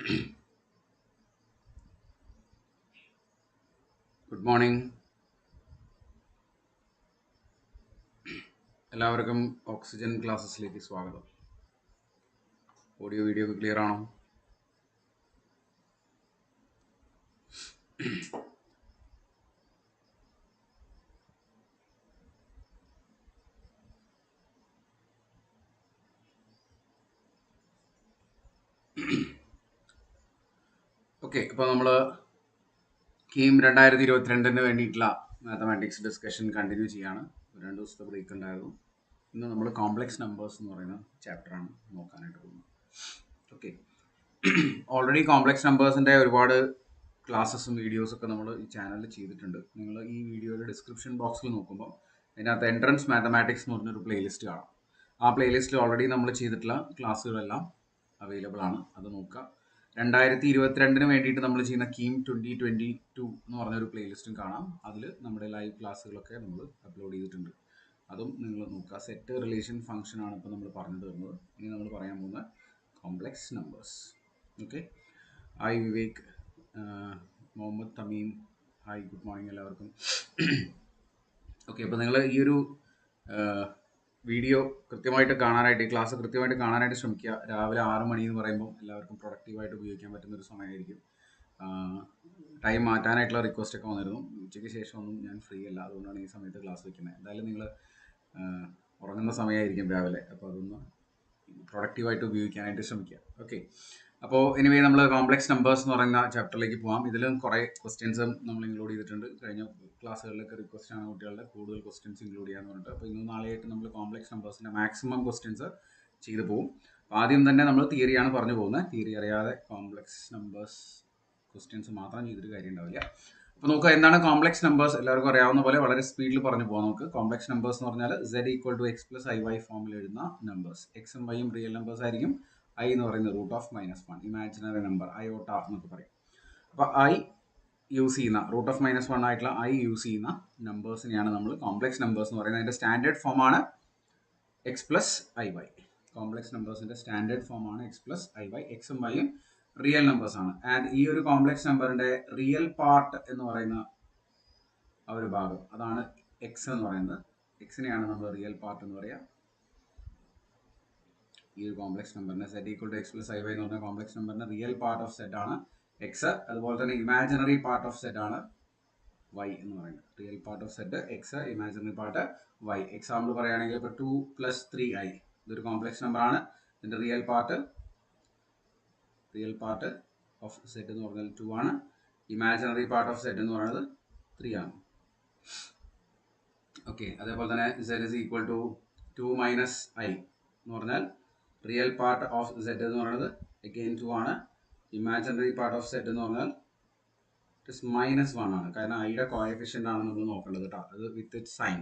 Good morning. എല്ലാവർക്കും oxygen ക്ലാസ്സസിലേക്ക് സ്വാഗതം. Audio video ഒക്കെ ക്ലിയർ ആണോ? ഓക്കെ, അപ്പോൾ നമ്മൾ KEAM 2022 വേണ്ടിയിട്ടുള്ള മാത്തമാറ്റിക്സ് ഡിസ്കഷൻ കണ്ടിന്യൂ ചെയ്യാണ്. 2 ദിവസത്തെ ബ്രേക്ക് ഉണ്ടായിരുന്നു. ഇന്ന് നമ്മൾ കോംപ്ലക്സ് നമ്പേഴ്സ് എന്ന് പറയുന്ന ചാപ്റ്ററാണ് നോക്കാനായിട്ട് പോകുന്നത്. ഓക്കെ, ഓൾറെഡി കോംപ്ലക്സ് നമ്പേഴ്സിൻ്റെ ഒരുപാട് ക്ലാസ്സസും വീഡിയോസൊക്കെ നമ്മൾ ഈ ചാനലിൽ ചെയ്തിട്ടുണ്ട്. നിങ്ങൾ ഈ വീഡിയോയുടെ ഡിസ്ക്രിപ്ഷൻ ബോക്സിൽ നോക്കുമ്പോൾ അതിനകത്ത് എൻട്രൻസ് മാത്തമാറ്റിക്സ് എന്ന് പറഞ്ഞൊരു പ്ലേലിസ്റ്റ് കാണാം. ആ പ്ലേലിസ്റ്റിൽ ഓൾറെഡി നമ്മൾ ചെയ്തിട്ടുള്ള ക്ലാസ്സുകളെല്ലാം അവൈലബിൾ ആണ്. അത് നോക്കുക. 2022 വേണ്ടിയിട്ട് നമ്മൾ ചെയ്യുന്ന KEAM 2022 എന്ന് പറഞ്ഞൊരു പ്ലേലിസ്റ്റും കാണാം. അതിൽ നമ്മുടെ ലൈവ് ക്ലാസ്സുകളൊക്കെ നമ്മൾ അപ്ലോഡ് ചെയ്തിട്ടുണ്ട്. അതും നിങ്ങൾ നോക്കുക. സെറ്റ് റിലേഷൻ ഫംഗ്ഷൻ ആണ് ഇപ്പോൾ നമ്മൾ പറഞ്ഞു തരുന്നത്. ഇനി നമ്മൾ പറയാൻ പോകുന്ന complex numbers. Okay, hi Vivek, Muhammad Thameem, hi, good morning എല്ലാവർക്കും. ഓക്കെ, അപ്പോൾ നിങ്ങൾ ഈ ഒരു വീഡിയോ കൃത്യമായിട്ട് കാണാനായിട്ട്, ഈ ക്ലാസ് കൃത്യമായിട്ട് കാണാനായിട്ട് ശ്രമിക്കുക. രാവിലെ 6 മണി എന്ന് പറയുമ്പോൾ എല്ലാവർക്കും പ്രൊഡക്റ്റീവായിട്ട് ഉപയോഗിക്കാൻ പറ്റുന്ന ഒരു സമയമായിരിക്കും. ടൈം മാറ്റാനായിട്ടുള്ള റിക്വസ്റ്റ് ഒക്കെ വന്നിരുന്നു. ഉച്ചയ്ക്ക് ശേഷമൊന്നും ഞാൻ ഫ്രീ അല്ല, അതുകൊണ്ടാണ് ഈ സമയത്ത് ക്ലാസ് വയ്ക്കുന്നത്. എന്തായാലും നിങ്ങൾ ഉറങ്ങുന്ന സമയമായിരിക്കും രാവിലെ, അപ്പോൾ അതൊന്ന് പ്രൊഡക്റ്റീവായിട്ട് ഉപയോഗിക്കാനായിട്ട് ശ്രമിക്കുക. ഓക്കെ, അപ്പോൾ എനിവേ നമ്മൾ കോംപ്ലക്സ് നമ്പേഴ്സ് എന്ന് പറയുന്ന ചാപ്റ്ററിലേക്ക് പോകാം. ഇതിലും കുറേ ക്വസ്റ്റ്യൻസും നമ്മൾ ഇൻക്ലൂഡ് ചെയ്തിട്ടുണ്ട്. കഴിഞ്ഞ ക്ലാസ്സുകളിലൊക്കെ റിക്വസ്റ്റ് ആണ് കുട്ടികളുടെ കൂടുതൽ ക്വസ്റ്റ്യൻസ് ഇൻക്ലൂഡ് ചെയ്യാന്ന് പറഞ്ഞിട്ട്. അപ്പോൾ ഇന്നും നാളെയായിട്ട് നമ്മൾ കോംപ്ലക്സ് നമ്പേഴ്സിൻ്റെ മാക്സിമം ക്വസ്റ്റ്യൻസ് ചെയ്തു പോകും. അപ്പോൾ ആദ്യം തന്നെ നമ്മൾ തിയറിയാണ് പറഞ്ഞു പോകുന്നത്. തിയറി അറിയാതെ കോംപ്ലക്സ് നമ്പേഴ്സ് ക്വസ്റ്റ്യൻസ് മാത്രം ചെയ്തിട്ട് കാര്യം ഉണ്ടാവില്ല. അപ്പോൾ നോക്കുക, എന്താണ് കോംപ്ലക്സ് നമ്പേഴ്സ്? എല്ലാവർക്കും അറിയാവുന്ന പോലെ വളരെ സ്പീഡിൽ പറഞ്ഞു പോകാം നമുക്ക്. കോംപ്ലക്സ് നമ്പേഴ്സ് എന്ന് പറഞ്ഞാൽ z=x+iy ഫോമിൽ എഴുതുന്ന നമ്പേഴ്സ്. എക്സും വൈയും റിയൽ നമ്പേഴ്സ് ആയിരിക്കും. I എന്ന് പറയുന്നത് √(-1), ഇമാജിനറി നമ്പർ അയോട്ട എന്നൊക്കെ പറയും. അപ്പോൾ I യൂസ് ചെയ്യുന്ന √(-1) ആയിട്ടുള്ള I യൂസ് ചെയ്യുന്ന നമ്പേഴ്സിനെയാണ് നമ്മൾ കോംപ്ലക്സ് നമ്പേഴ്സ് എന്ന് പറയുന്നത്. അതിൻ്റെ സ്റ്റാൻഡേർഡ് ഫോമാണ് x+iy. കോംപ്ലക്സ് നമ്പേഴ്സിൻ്റെ സ്റ്റാൻഡേർഡ് ഫോമാണ് x+iy. എക്സും വൈയും റിയൽ നമ്പേഴ്സ് ആണ്. ആൻഡ് ഈ ഒരു കോംപ്ലക്സ് നമ്പറിൻ്റെ റിയൽ പാർട്ട് എന്ന് പറയുന്ന ആ ഒരു ഭാഗം, അതാണ് എക്സ് എന്ന് പറയുന്നത്. എക്സിനെയാണ് നമ്മൾ റിയൽ പാർട്ട് എന്ന് പറയുക. ഈ ഒരു കോംപ്ലക്സ് നമ്പറിന് z=x+iy എന്ന് പറഞ്ഞ കോംപ്ലക്സ് നമ്പറിന് റിയൽ പാർട്ട് ഓഫ് z ആണ് എക്സ്. അതുപോലെ തന്നെ ഇമാജിനറി പാർട്ട് ഓഫ് z ആണ് y എന്ന് പറയുന്നത്. Real part of z X, imaginary part y. Example പറയുകയാണെങ്കിൽ ഇപ്പോൾ 2 + 3i ഇതൊരു കോംപ്ലക്സ് നമ്പർ ആണ്. ഇതിൻ്റെ റിയൽ പാർട്ട് ഓഫ് z എന്ന് പറഞ്ഞാൽ 2 ആണ്. ഇമാജിനറി പാർട്ട് ഓഫ് z എന്ന് പറയുന്നത് 3 ആണ്. ഓക്കെ, അതേപോലെ തന്നെ z=2 - i എന്ന് പറഞ്ഞാൽ റിയൽ പാർട്ട് ഓഫ് z എന്ന് പറയുന്നത് അഗെയിൻ 2 ആണ്. ഇമാജിനറി പാർട്ട് ഓഫ് z എന്ന് പറഞ്ഞാൽ -1 ആണ്. കാരണം ഐയുടെ കോഎഫിഷ്യൻ്റ് ആണ് നമ്മൾ നോക്കേണ്ടത് കേട്ടോ. അത് വിത്ത് ഇറ്റ് സൈൻ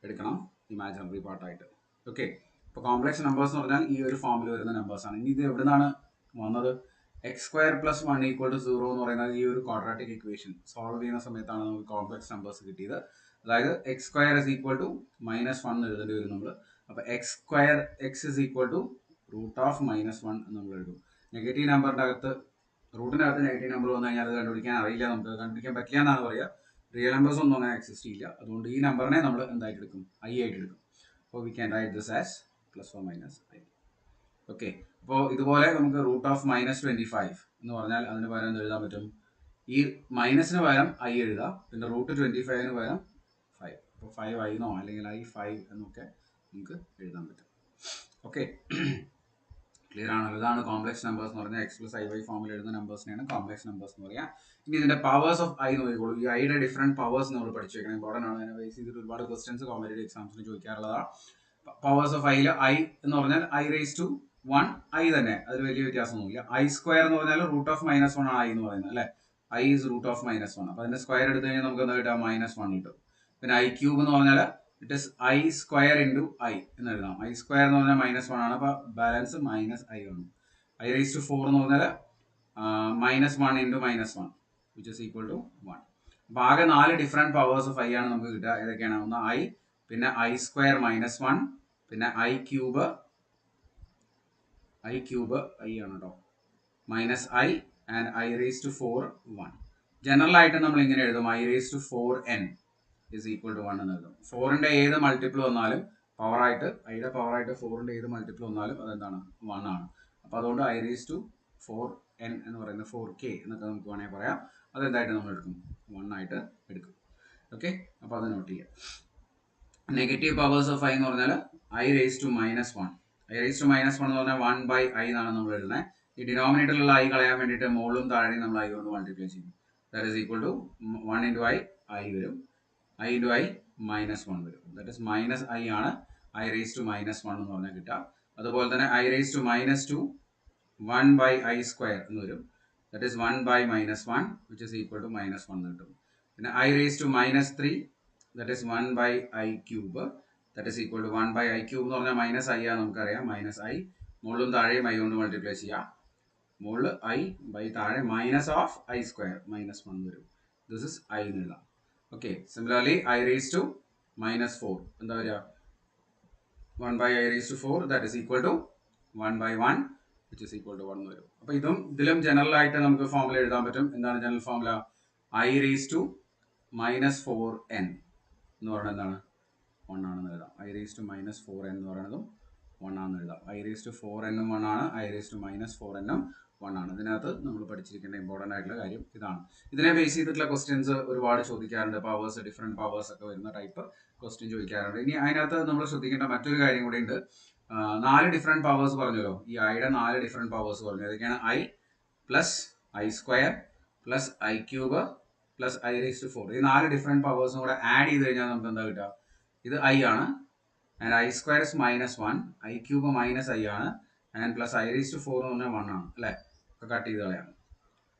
എടുക്കണം ഇമാജിനറി പാർട്ടായിട്ട്. ഓക്കെ, ഇപ്പോൾ കോംപ്ലക്സ് നമ്പേഴ്സ് എന്ന് പറഞ്ഞാൽ ഈ ഒരു ഫോമിൽ വരുന്ന നമ്പേഴ്സാണ്. ഇനി ഇത് എവിടെ നിന്നാണ് വന്നത്? x² + 1 = 0 എന്ന് പറയുന്നത് ഈ ഒരു ക്വാഡ്രാറ്റിക് ഇക്വേഷൻ സോൾവ് ചെയ്യുന്ന സമയത്താണ് നമുക്ക് കോംപ്ലക്സ് നമ്പേഴ്സ് കിട്ടിയത്. അതായത് x² = -1 എഴുതേണ്ടി വരും നമ്മൾ. അപ്പോൾ x √(-1) നമ്മൾ എഴുതും. നെഗറ്റീവ് നമ്പറിൻ്റെ അകത്ത്, റൂട്ടിൻ്റെ അകത്ത് നെഗറ്റീവ് നമ്പർ വന്നു കഴിഞ്ഞാൽ അത് കണ്ടുപിടിക്കാൻ അറിയില്ല, നമുക്ക് കണ്ടുപിടിക്കാൻ പറ്റില്ല എന്നാണ് പറയുക. റിയൽ നമ്പേഴ്സ് ഒന്നും അങ്ങനെ എക്സിസ്റ്റ് ചെയ്യില്ല. അതുകൊണ്ട് ഈ നമ്പറിനെ നമ്മൾ എന്തായിട്ട് എടുക്കും? i ആയിട്ട് എടുക്കും. അപ്പോൾ V can right this as +or-i. Okay, അപ്പോൾ ഇതുപോലെ നമുക്ക് √(-25) എന്ന് പറഞ്ഞാൽ അതിന് പകരം എന്ത് എഴുതാൻ പറ്റും? ഈ മൈനസിന് പകരം i എഴുതാം. പിന്നെ √25 പകരം 5. അപ്പോൾ 5i എന്നോ അല്ലെങ്കിൽ i5 എന്നൊക്കെ നമുക്ക് എഴുതാൻ പറ്റും. ഓക്കെ, ക്ലിയർ ആണല്ലോ? ഇതാണ് കോംപ്ലക്സ് നമ്പേഴ്സ് എന്ന് പറഞ്ഞാൽ x+iy ഫോമിൽ എഴുതുന്ന നമ്പേഴ്സിനെയാണ് കോംപ്ലക്സ് നമ്പേഴ്സ് എന്ന് പറയുക. ഇനി ഇതിന്റെ പവേഴ്സ് ഓഫ് i നോക്കിക്കോളൂ. ഈ ഐയുടെ ഡിഫറെന്റ് പവേഴ്സ് നമ്മൾ പഠിച്ചു വെക്കണം. ഇമ്പോർട്ടൻ്റ് ആണ്. അതിനെ ബേസ് ചെയ്തിട്ട് ഒരുപാട് ക്വസ്റ്റ്യൻസ് കോമ്പറ്റേറ്റീവ് എക്സാംസിന് ചോദിക്കാറുള്ളതാണ്. പവേഴ്സ് ഓഫ് ഐയിൽ i എന്ന് പറഞ്ഞാൽ i⁻1 i തന്നെ, അതിൽ വലിയ വ്യത്യാസമൊന്നുമില്ല. i² എന്ന് പറഞ്ഞാൽ √(-1) ആണ് i എന്ന് പറയുന്നത് അല്ലേ. i is √(-1). അപ്പോൾ അതിന്റെ സ്ക്വയർ എടുത്തു കഴിഞ്ഞാൽ നമുക്ക് എന്താ കിട്ടുക? -1 കിട്ടും. പിന്നെ i³ എന്ന് പറഞ്ഞാൽ ഇറ്റ് ഇസ് i² × i എന്ന് എഴുതാം. i² എന്ന് പറഞ്ഞാൽ -1 ആണ്. അപ്പോൾ ബാലൻസ് -i ആണ്. i⁻4 എന്ന് പറഞ്ഞാൽ -1 × -1 which is equal to 1. അപ്പോൾ ആകെ 4 ഡിഫറെൻറ്റ് പവേഴ്സ് ഓഫ് i ആണ് നമുക്ക് കിട്ടുക. ഏതൊക്കെയാണ്? ഒന്ന് i, പിന്നെ i² -1, പിന്നെ i³ i ആണ് കേട്ടോ. minus I and I raised to 4 1. General ആയിട്ട് നമ്മൾ ഇങ്ങനെ എഴുതും I raised to 4n is equal to 1 എന്ന് എഴുതും. 4ന്റെ ഏത് മൾട്ടിപ്പിൾ വന്നാലും പവർ ആയിട്ട് ഐയുടെ പവർ ആയിട്ട് 4ന്റെ ഏത് മൾട്ടിപ്പിൾ വന്നാലും അതെന്താണ് 1 ആണ്. അപ്പോൾ അതുകൊണ്ട് I raised to 4n എന്ന് പറയുന്നത് 4k എന്നൊക്കെ നമുക്ക് വേണമെങ്കിൽ പറയാം. അതെന്തായിട്ട് നമ്മൾ എടുക്കും 1 ആയിട്ട് എടുക്കും. ഓക്കെ, അപ്പോൾ അത് നോട്ട് ചെയ്യാം. നെഗറ്റീവ് പവേഴ്സ് ഓഫ് I എന്ന് പറഞ്ഞാൽ I raised to minus 1. I raised to minus 1 എന്ന് പറഞ്ഞാൽ 1 by I എന്നാണ് നമ്മൾ എഴുതുന്നത്. ഈ ഡിനോമിനേറ്ററിലുള്ള I കളയാൻ വേണ്ടിയിട്ട് മുകളിലും താഴെയും നമ്മൾ I കൊണ്ട് മൾട്ടിപ്ലൈ ചെയ്യും. That is equal to 1 into I വരും, I into I minus 1 വരും. ദാറ്റ് ഈസ് മൈനസ് I ആണ് I raised to minus 1 എന്ന് പറഞ്ഞാൽ കിട്ടുക. അതുപോലെ തന്നെ I raised to minus 2 1 by I square എന്ന് വരും. That is 1 by minus 1 which is equal to minus 1 എന്ന് കിട്ടും. പിന്നെ I raised to minus 3 that is 1 by I cube that is equal to 1 by I cube എന്ന് പറഞ്ഞാൽ minus I ആണ് നമുക്കറിയാം. Minus I മുകളിലും താഴെയും I കൊണ്ട് മൾട്ടിപ്ലൈ ചെയ്യാം. മുകളിൽ I by താഴെ minus of I square minus 1 വരും. ദിസ് ഇസ് I എന്നുള്ള. Okay, similarly I raised to minus 4 എന്താ വരിക 1 by I raised to 4 that is equal to 1 by 1 which is equal to 1 വരും. അപ്പോൾ ഇതിലും ജനറൽ ആയിട്ട് നമുക്ക് ഫോർമുല എഴുതാൻ പറ്റും. എന്താണ് general formula? I raised to minus 4n എന്ന് പറയുന്നത് എന്താണ് 1 ആണെന്ന് എഴുതാം. I raised to minus 4n എന്ന് പറയുന്നതും 1 ആണെന്ന് എഴുതാം. I raised to 4n ഉം 1 ആണ്, I raised to minus 4n ഉം 1 ആണ്. ഇതിനകത്ത് നമ്മൾ പഠിച്ചിരിക്കേണ്ട ഇമ്പോർട്ടൻ്റ് ആയിട്ടുള്ള കാര്യം ഇതാണ്. ഇതിനെ ബേസ് ചെയ്തിട്ടുള്ള ക്വസ്റ്റ്യൻസ് ഒരുപാട് ചോദിക്കാറുണ്ട്. പവേഴ്സ്, ഡിഫറെൻറ്റ് പവേഴ്സ് ഒക്കെ വരുന്ന ടൈപ്പ് ക്വസ്റ്റ്യൻ ചോദിക്കാറുണ്ട്. ഇനി അതിനകത്ത് നമ്മൾ ശ്രദ്ധിക്കേണ്ട മറ്റൊരു കാര്യം കൂടി ഉണ്ട്. 4 ഡിഫറെൻറ്റ് പവേഴ്സ് പറഞ്ഞല്ലോ. ഈ ഐയുടെ 4 ഡിഫറെൻറ്റ് പവേഴ്സ് പറഞ്ഞു. അതൊക്കെയാണ് I plus I square plus I cube plus I raised to 4. ഈ 4 ഡിഫറെൻറ്റ് പവേഴ്സും കൂടെ ആഡ് ചെയ്ത് കഴിഞ്ഞാൽ നമുക്ക് എന്താ കിട്ടുക? ഇത് I ആണ്, and I square is minus 1, I cube minus I ആണ്, and plus I raised to 4 എന്ന് പറഞ്ഞാൽ 1 ആണ് അല്ലേ? ഒക്കെ കട്ട് ചെയ്ത് കളയാം.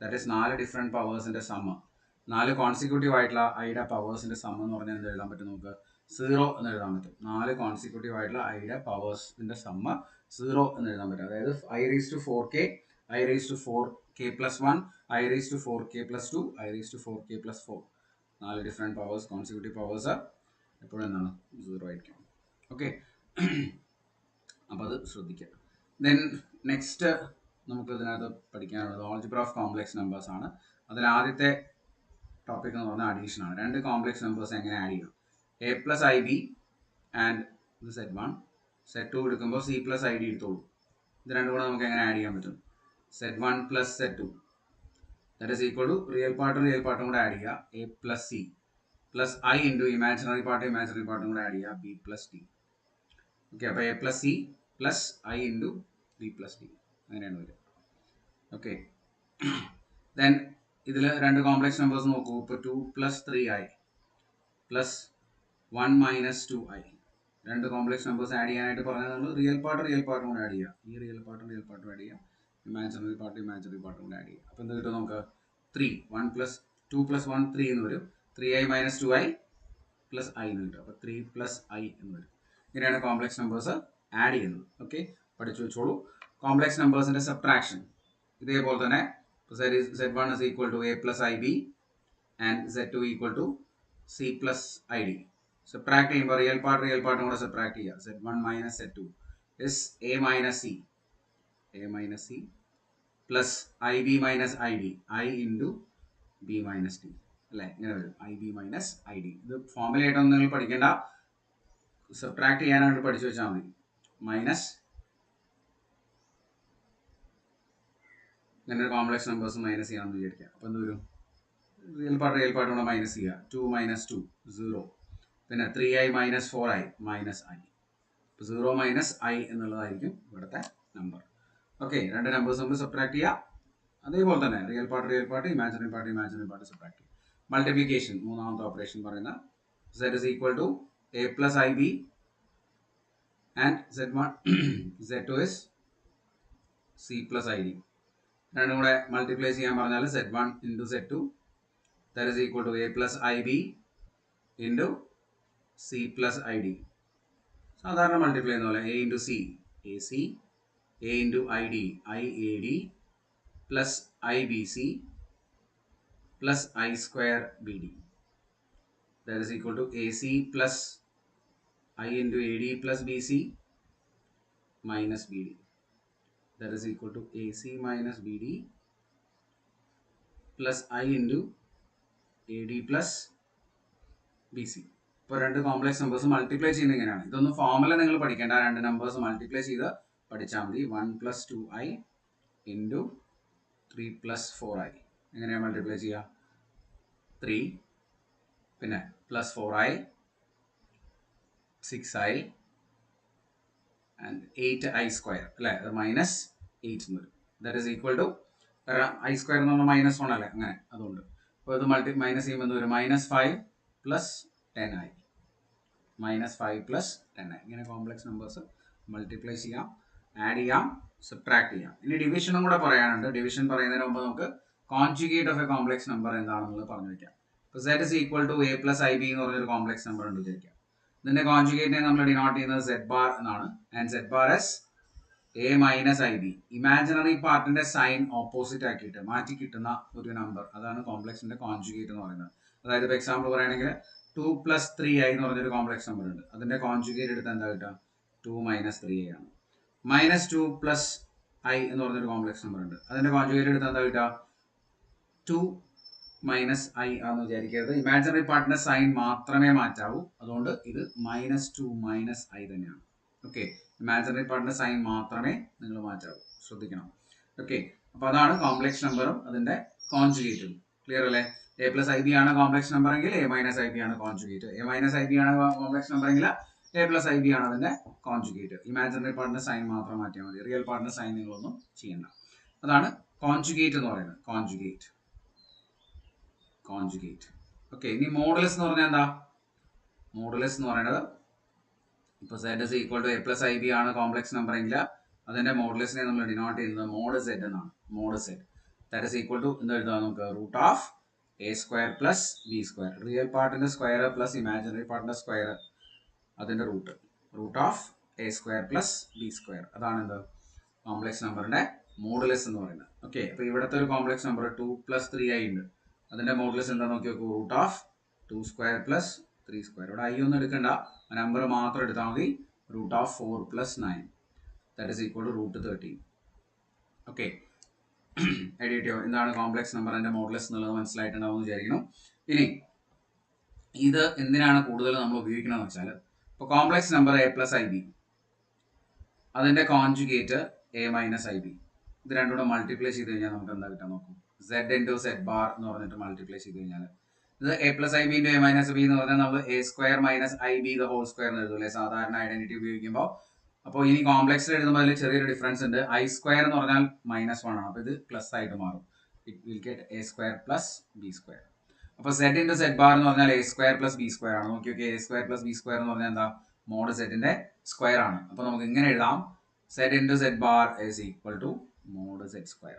ദാറ്റ് ഈസ് 4 ഡിഫറെൻറ്റ് പവേഴ്സിൻ്റെ സമ്മ്. 4 കോൺസിക്യൂട്ടീവ് ആയിട്ടുള്ള ഐയുടെ പവേഴ്സിൻ്റെ സമ്മ് എന്ന് പറഞ്ഞാൽ എന്ത് എഴുതാൻ പറ്റും? നമുക്ക് 0 എന്ന് എഴുതാൻ പറ്റും. 4 കോൺസിക്യൂട്ടീവ് ആയിട്ടുള്ള ഐയുടെ പവേഴ്സിൻ്റെ സമ്മ് 0 എന്ന് എഴുതാൻ പറ്റും. അതായത് I raised to 4k, I raised to 4k plus 1, I raised to 4k plus 2, I raised to 4k plus 4. 4 different powers, consecutive powers എപ്പോഴും എന്താണ് 0 ആയിരിക്കും. ഓക്കെ, അപ്പോൾ അത് ശ്രദ്ധിക്കുക. ദെൻ നെക്സ്റ്റ് നമുക്ക് ഇതിനകത്ത് പഠിക്കാനുള്ളത് ആൾജിബ്ര ഓഫ് കോംപ്ലക്സ് നമ്പേഴ്സ് ആണ്. അതിൽ ആദ്യത്തെ ടോപ്പിക് എന്ന് പറഞ്ഞാൽ അഡീഷൻ ആണ്. 2 കോംപ്ലക്സ് നമ്പേഴ്സ് എങ്ങനെ ആഡ് ചെയ്യും? A plus I B and ഇത് Z1, Z2 എടുക്കുമ്പോൾ C പ്ലസ് ഐ ഡി എടുത്തോളൂ. ഇത് രണ്ടും കൂടെ നമുക്ക് എങ്ങനെ ആഡ് ചെയ്യാൻ പറ്റും? Z1 plus Z2 that is equal to real പാർട്ടും കൂടെ ആഡ് ചെയ്യുക A plus C plus I into imaginary പാർട്ടും കൂടെ ആഡ് ചെയ്യുക B പ്ലസ് D. ഓക്കെ, അപ്പോൾ A plus C plus I into B plus D അങ്ങനെയാണ് വരിക. ഓക്കെ, ദെൻ ഇതിൽ 2 കോംപ്ലക്സ് നമ്പേഴ്സ് നോക്കൂ. ഇപ്പോൾ 2 plus 3i plus 1 minus 2i. 2 complex numbers add ചെയ്യാനായിട്ട് പറഞ്ഞാൽ നമ്മൾ റിയൽ പാർട്ടും കൂടെ ആഡ് ചെയ്യുക. ഈ റിയൽ പാർട്ടും ആഡ് ചെയ്യുക, ഇമാജിനറി പാർട്ടും കൂടെ ആഡ് ചെയ്യുക. അപ്പോൾ എന്ത് കിട്ടും നമുക്ക്? 3 1 പ്ലസ് 2 പ്ലസ് 1 3 എന്ന് വരും. 3i minus 2i plus i എന്ന് കിട്ടും. അപ്പോൾ 3 പ്ലസ് i എന്ന് വരും. ഇങ്ങനെയാണ് കോംപ്ലക്സ് നമ്പേഴ്സ് ആഡ് ചെയ്യുന്നത്. ഓക്കെ, പഠിച്ചു വെച്ചോളൂ. കോംപ്ലക്സ് നമ്പേഴ്സിൻ്റെ സബ്ട്രാക്ഷൻ ഇതേപോലെ തന്നെ Z1 is equal to A plus IB and Z2 equal to C plus ID. Subtract ചെയ്യുമ്പോൾ റിയൽ പാർട്ടും കൂടെ സബ്ട്രാക്ട് ചെയ്യുക. Z1 minus Z2 is A minus C plus IB minus ID I into B minus D അല്ലേ? ഇങ്ങനെ വരും IB minus ID. ഇത് ഫോർമുലയായിട്ടൊന്നും നിങ്ങൾ പഠിക്കേണ്ട, സബ്ട്രാക്ട് ചെയ്യാനായിട്ട് പഠിച്ചു വെച്ചാൽ മതി. മൈനസ് ഇങ്ങനെ കോംപ്ലക്സ് നമ്പേഴ്സ് മൈനസ് ചെയ്യാമെന്ന് വിചാരിക്കുക. അപ്പോൾ എന്ത് വരും? റിയൽ പാർട്ടും കൂടെ മൈനസ് ചെയ്യുക. 2 മൈനസ് 2 0. പിന്നെ 3i minus 4i minus i. അപ്പോൾ 0 മൈനസ് i എന്നുള്ളതായിരിക്കും ഇവിടുത്തെ നമ്പർ. ഓക്കെ, 2 നമ്പേഴ്സ് നമ്മൾ സബ്ട്രാക്ട് ചെയ്യുക. അതേപോലെ തന്നെ real part imaginary part subtract ചെയ്യുക. മൾട്ടിപ്ലിക്കേഷൻ മൂന്നാമത്തെ ഓപ്പറേഷൻ പറയുന്ന Z is equal to A plus IB and Z1 Z2 is C plus ID. രണ്ടും കൂടെ മൾട്ടിപ്ലൈ ചെയ്യാൻ പറഞ്ഞാൽ Z1 into Z2 that is equal to A plus IB into C plus ID. സാധാരണ multiply ചെയ്യുന്ന പോലെ A into C AC, A into ID IAD plus IBC plus I square BD. That is equal to AC plus I into AD plus BC minus BD. that is equal to AC minus BD plus I into AD plus BC. ഇപ്പോൾ രണ്ട് complex numbers multiply ചെയ്യുന്നത് എങ്ങനെയാണ്? ഇതൊന്നും formula നിങ്ങൾ പഠിക്കേണ്ട, രണ്ട് numbers multiply ചെയ്ത് പഠിച്ചാൽ മതി. 1 + 2i ഇൻറ്റു 3 + 4i. എങ്ങനെയാണ് മൾട്ടിപ്ലൈ ചെയ്യുക? 3 പിന്നെ plus 4i 6i and 8i square അല്ലേ, അത് -8 എന്ന് വരും. ദാറ്റ് ഈസ് ഈക്വൽ ടു, കാരണം ഐ സ്ക്വയർ എന്ന് പറഞ്ഞാൽ -1 അല്ലേ, അങ്ങനെ അതുകൊണ്ട്. അപ്പോൾ ഇത് മൈനസ് ചെയ്യുമ്പോൾ എന്ത് വരും? -5 + 10i, -5 + 10i. ഇങ്ങനെ കോംപ്ലക്സ് നമ്പേഴ്സ് മൾട്ടിപ്ലൈ ചെയ്യാം, ആഡ് ചെയ്യാം, സബ്ട്രാക്ട് ചെയ്യാം. ഇനി ഡിവിഷനും കൂടെ പറയാനുണ്ട്. ഡിവിഷൻ പറയുന്നതിന് മുമ്പ് നമുക്ക് conjugate of A complex number എന്താണെന്നുള്ളത് പറഞ്ഞു വയ്ക്കാം. ഇപ്പോൾ z is equal to a plus ib എന്ന് പറഞ്ഞൊരു കോംപ്ലക്സ് നമ്പർ ഉണ്ട് വിചാരിക്കാം. ഇതിന്റെ കോൺജുഗേറ്റിനെ നമ്മൾ ഡിനോട്ട് ചെയ്യുന്നത് z bar എന്നാണ്. And z bar as a minus ib. Imaginary പാർട്ടിന്റെ സൈൻ ഓപ്പോസിറ്റ് ആക്കിയിട്ട് മാറ്റി കിട്ടുന്ന ഒരു നമ്പർ, അതാണ് കോംപ്ലക്സിന്റെ കോൺജുഗേറ്റ് എന്ന് പറയുന്നത്. അതായത് ഇപ്പോൾ എക്സാമ്പിൾ പറയുകയാണെങ്കിൽ 2 + 3i എന്ന് പറഞ്ഞൊരു കോംപ്ലക്സ് നമ്പർ ഉണ്ട്. അതിന്റെ കോൺജുഗേറ്റ് എടുത്താൽ എന്താ കിട്ടുക? 2 - 3i ആണ്. -2 + i എന്ന് പറഞ്ഞൊരു കോംപ്ലക്സ് നമ്പർ ഉണ്ട്. അതിന്റെ കോൺജുഗേറ്റ് എടുത്താൽ എന്താ കിട്ടുക? 2 - i ആണെന്ന് വിചാരിക്കരുത്. ഇമാജിനറി പാർട്ടിന്റെ സൈൻ മാത്രമേ മാറ്റാവൂ. അതുകൊണ്ട് ഇത് -2 - i തന്നെയാണ്. ഓക്കെ, ഇമാജിനറി പാർട്ടിന്റെ സൈൻ മാത്രമേ നിങ്ങൾ മാറ്റാവൂ, ശ്രദ്ധിക്കണം. ഓക്കെ, അപ്പൊ അതാണ് കോംപ്ലക്സ് നമ്പറും അതിന്റെ കോൺജുഗേറ്റും. ക്ലിയർ അല്ലേ? a + ib ആണ് കോംപ്ലക്സ് നമ്പർ എങ്കിൽ a - ib ആണ് കോൺജുഗേറ്റ്. a - ib ആണ് കോംപ്ലക്സ് നമ്പർ എങ്കിൽ a + ib ആണ് അതിന്റെ കോൺജുഗേറ്റ്. ഇമാജിനറി പാർട്ടിന്റെ സൈൻ മാത്രം മാറ്റിയാൽ മതി, റിയൽ പാർട്ടിന്റെ സൈൻ നിങ്ങളൊന്നും ചെയ്യണ്ട. അതാണ് കോൺജുഗേറ്റ് എന്ന് പറയുന്നത്. കോൺജുഗേറ്റ്. ഓക്കെ, ഇനി മോഡുലസ് എന്ന് പറഞ്ഞാൽ എന്താ? മോഡുലസ് എന്ന് പറയുന്നത്, ഇപ്പോൾ z is equal to a plus ib ആണ് കോംപ്ലക്സ് നമ്പർ എങ്കിൽ അതിന്റെ മോഡുലസിനെ നമ്മൾ ഡിനോട്ട് ചെയ്യുന്നത് മോഡ് z എന്നാണ്. Mod z that is equal to എന്താ എഴുതാം നമുക്ക്? √a² + b². റിയൽ പാർട്ടിന്റെ സ്ക്വയർ പ്ലസ് ഇമാജിനറി പാർട്ടിന്റെ സ്ക്വയർ, അതിന്റെ റൂട്ട്. √a² + b². അതാണ് എന്ത്? കോംപ്ലക്സ് നമ്പറിന്റെ മോഡുലസ് എന്ന് പറയുന്നത്. ഓക്കെ, അപ്പോൾ ഇവിടുത്തെ ഒരു കോംപ്ലക്സ് നമ്പർ 2 + 3i ഉണ്ട്. അതിന്റെ മോഡുലസ് എന്താ നോക്കി നോക്കൂ? √2² + 3². ഇവിടെ i ഒന്നും എടുക്കണ്ട, നമ്പർ മാത്രം എടുത്താൽ മതി. √4 + 9 that is equal to √13. Okay, edit ചെയ്യോ? എന്താണ് കോംപ്ലക്സ് നമ്പറിന്റെ മോഡുലസ് എന്നുള്ളത് മനസ്സിലായിട്ടുണ്ടാവും വിചാരിക്കണം. ഇനി ഇത് എന്തിനാണ് കൂടുതൽ നമ്മൾ ഉപയോഗിക്കണമെന്ന് വെച്ചാൽ, ഇപ്പോൾ കോംപ്ലക്സ് നമ്പർ a + ib, അതിന്റെ കോൺജുഗേറ്റ് a - ib, ഇത് രണ്ടും കൂടെ മൾട്ടിപ്ലൈ ചെയ്ത് കഴിഞ്ഞാൽ നമുക്ക് എന്താ കിട്ടാൻ നോക്കും? z × z bar എന്ന് പറഞ്ഞിട്ട് മൾട്ടിപ്ലൈ ചെയ്ത് കഴിഞ്ഞാൽ ഇത് a + ib × a - ib എന്ന് പറഞ്ഞാൽ നമ്മൾ a² - ib ² എന്ന് എഴുതൂലേ സാധാരണ ഐഡന്റിറ്റി ഉപയോഗിക്കുമ്പോൾ. അപ്പോൾ ഇനി കോംപ്ലക്സിൽ എഴുതുമ്പോൾ അതിൽ ചെറിയൊരു ഡിഫറൻസ് ഉണ്ട്. i² എന്ന് പറഞ്ഞാൽ -1 ആണ്, അപ്പോൾ ഇത് പ്ലസ് ആയിട്ട് മാറും. It will get a² + b². അപ്പോൾ z × z bar എന്ന് പറഞ്ഞാൽ a² + b² ആണ്. നോക്കി നോക്കി, a² + b² എന്ന് പറഞ്ഞാൽ എന്താ? മോഡ് z-ന്റെ സ്ക്വയർ ആണ്. അപ്പോൾ നമുക്ക് ഇങ്ങനെ എഴുതാം, z × z bar is equal to mod z².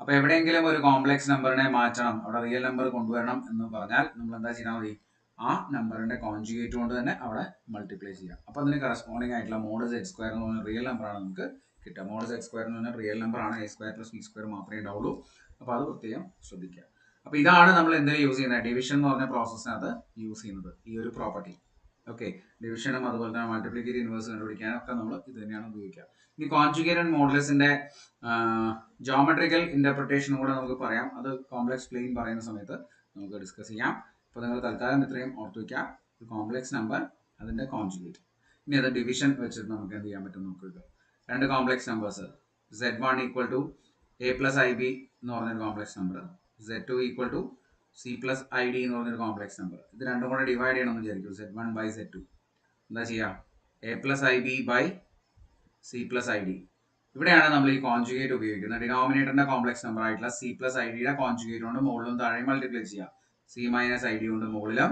അപ്പോൾ എവിടെയെങ്കിലും ഒരു കോംപ്ലക്സ് നമ്പറിനെ മാറ്റണം, അവിടെ റിയൽ നമ്പർ കൊണ്ടുവരണം എന്ന് പറഞ്ഞാൽ നമ്മൾ എന്താ ചെയ്താൽ മതി? ആ നമ്പറിന്റെ കോൺജുഗേറ്റ് കൊണ്ട് തന്നെ അവിടെ മൾട്ടിപ്ലൈ ചെയ്യാം. അപ്പോൾ അതിന് കറസ്പോണ്ടിങ് ആയിട്ടുള്ള മോഡ് z² എന്ന് പറഞ്ഞ റിയൽ നമ്പറാണ് നമുക്ക് കിട്ടുക. മോഡ് z² എന്ന് പറഞ്ഞാൽ റിയൽ നമ്പർ ആണ്, a² + b² മാത്രമേ ഉണ്ടാവുള്ളൂ. അപ്പോൾ അത് പ്രത്യേകം ശ്രദ്ധിക്കുക. അപ്പോൾ ഇതാണ് നമ്മൾ എന്തിനാ യൂസ് ചെയ്യുന്നത്? ഡിവിഷൻ എന്ന് പറഞ്ഞ പ്രോസസ്സിനകത്ത് യൂസ് ചെയ്യുന്നത് ഈ ഒരു പ്രോപ്പർട്ടി. ഓക്കെ, ഡിവിഷനും അതുപോലെ തന്നെ മൾട്ടിപ്ലിക്കേറ്റീവ് ഇൻവേഴ്സ് കണ്ടുപിടിക്കാനൊക്കെ നമ്മൾ ഇത് തന്നെയാണ് ഉപയോഗിക്കുക. ഇനി കോൺജുഗേറ്റ് ആൻഡ് മോഡുലസിന്റെ ജോമെട്രിക്കൽ ഇന്റർപ്രിട്ടേഷനും കൂടെ നമുക്ക് പറയാം. അത് കോംപ്ലക്സ് പ്ലെയിൻ പറയുന്ന സമയത്ത് നമുക്ക് ഡിസ്കസ് ചെയ്യാം. അപ്പോൾ നിങ്ങൾ തൽക്കാലം ഇത്രയും ഓർത്ത് വയ്ക്കുക. ഒരു കോംപ്ലക്സ് നമ്പർ, അതിന്റെ കോൺജുഗേറ്റ്. ഇനി അത് ഡിവിഷൻ വെച്ചിട്ട് നമുക്ക് എന്ത് ചെയ്യാൻ പറ്റും നോക്കുക. രണ്ട് complex numbers, z1 = a + ib എന്ന് പറഞ്ഞൊരു complex number, z2 = c + id എന്ന് പറഞ്ഞൊരു കോംപ്ലക്സ് നമ്പർ. ഇത് രണ്ടും കൂടെ ഡിവൈഡ് ചെയ്യണമെന്ന് വിചാരിക്കും. z1/z2 എന്താ ചെയ്യുക? a + ib c + id. ഇവിടെയാണ് നമ്മൾ ഈ കോൺജുഗേറ്റ് ഉപയോഗിക്കുന്നത്. ഡിനോമിനേറ്ററിന്റെ കോംപ്ലക്സ് നമ്പർ ആയിട്ടുള്ള c + id കോൺജുഗേറ്റ് കൊണ്ട് മുകളിലും താഴെയും മൾട്ടിപ്ലൈ ചെയ്യാം. c - id കൊണ്ട് മുകളിലും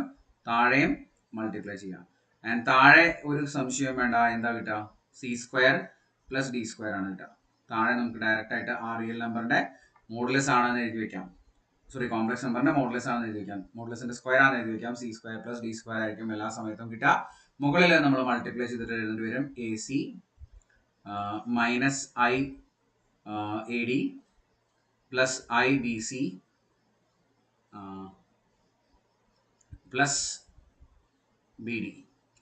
താഴെയും മൾട്ടിപ്ലൈ ചെയ്യാം. ആൻഡ് താഴെ ഒരു സംശയം വേണ്ട, എന്താ കിട്ടുക? c² + d² ആണ് കിട്ടുക. താഴെ നമുക്ക് ഡയറക്റ്റ് ആയിട്ട് ആ റിയൽ നമ്പറിന്റെ മോഡുലസ് ആണെന്ന് എഴുതി വെക്കാം. സോറി, കോംപ്ലക്സ് നമ്പറിന്റെ മോഡുലസ് ആണെന്ന് എഴുതി വെക്കാം. മോഡുലസിന്റെ സ്ക്വയർ ആണെന്ന് എഴുതി വെക്കാം. c² + d² ആയിരിക്കും എല്ലാ സമയത്തും കിട്ടുക. മുകളിൽ നമ്മൾ മൾട്ടിപ്ലൈ ചെയ്തിട്ട് എഴുതേണ്ടി വരും ac - i ad plus ibc plus bd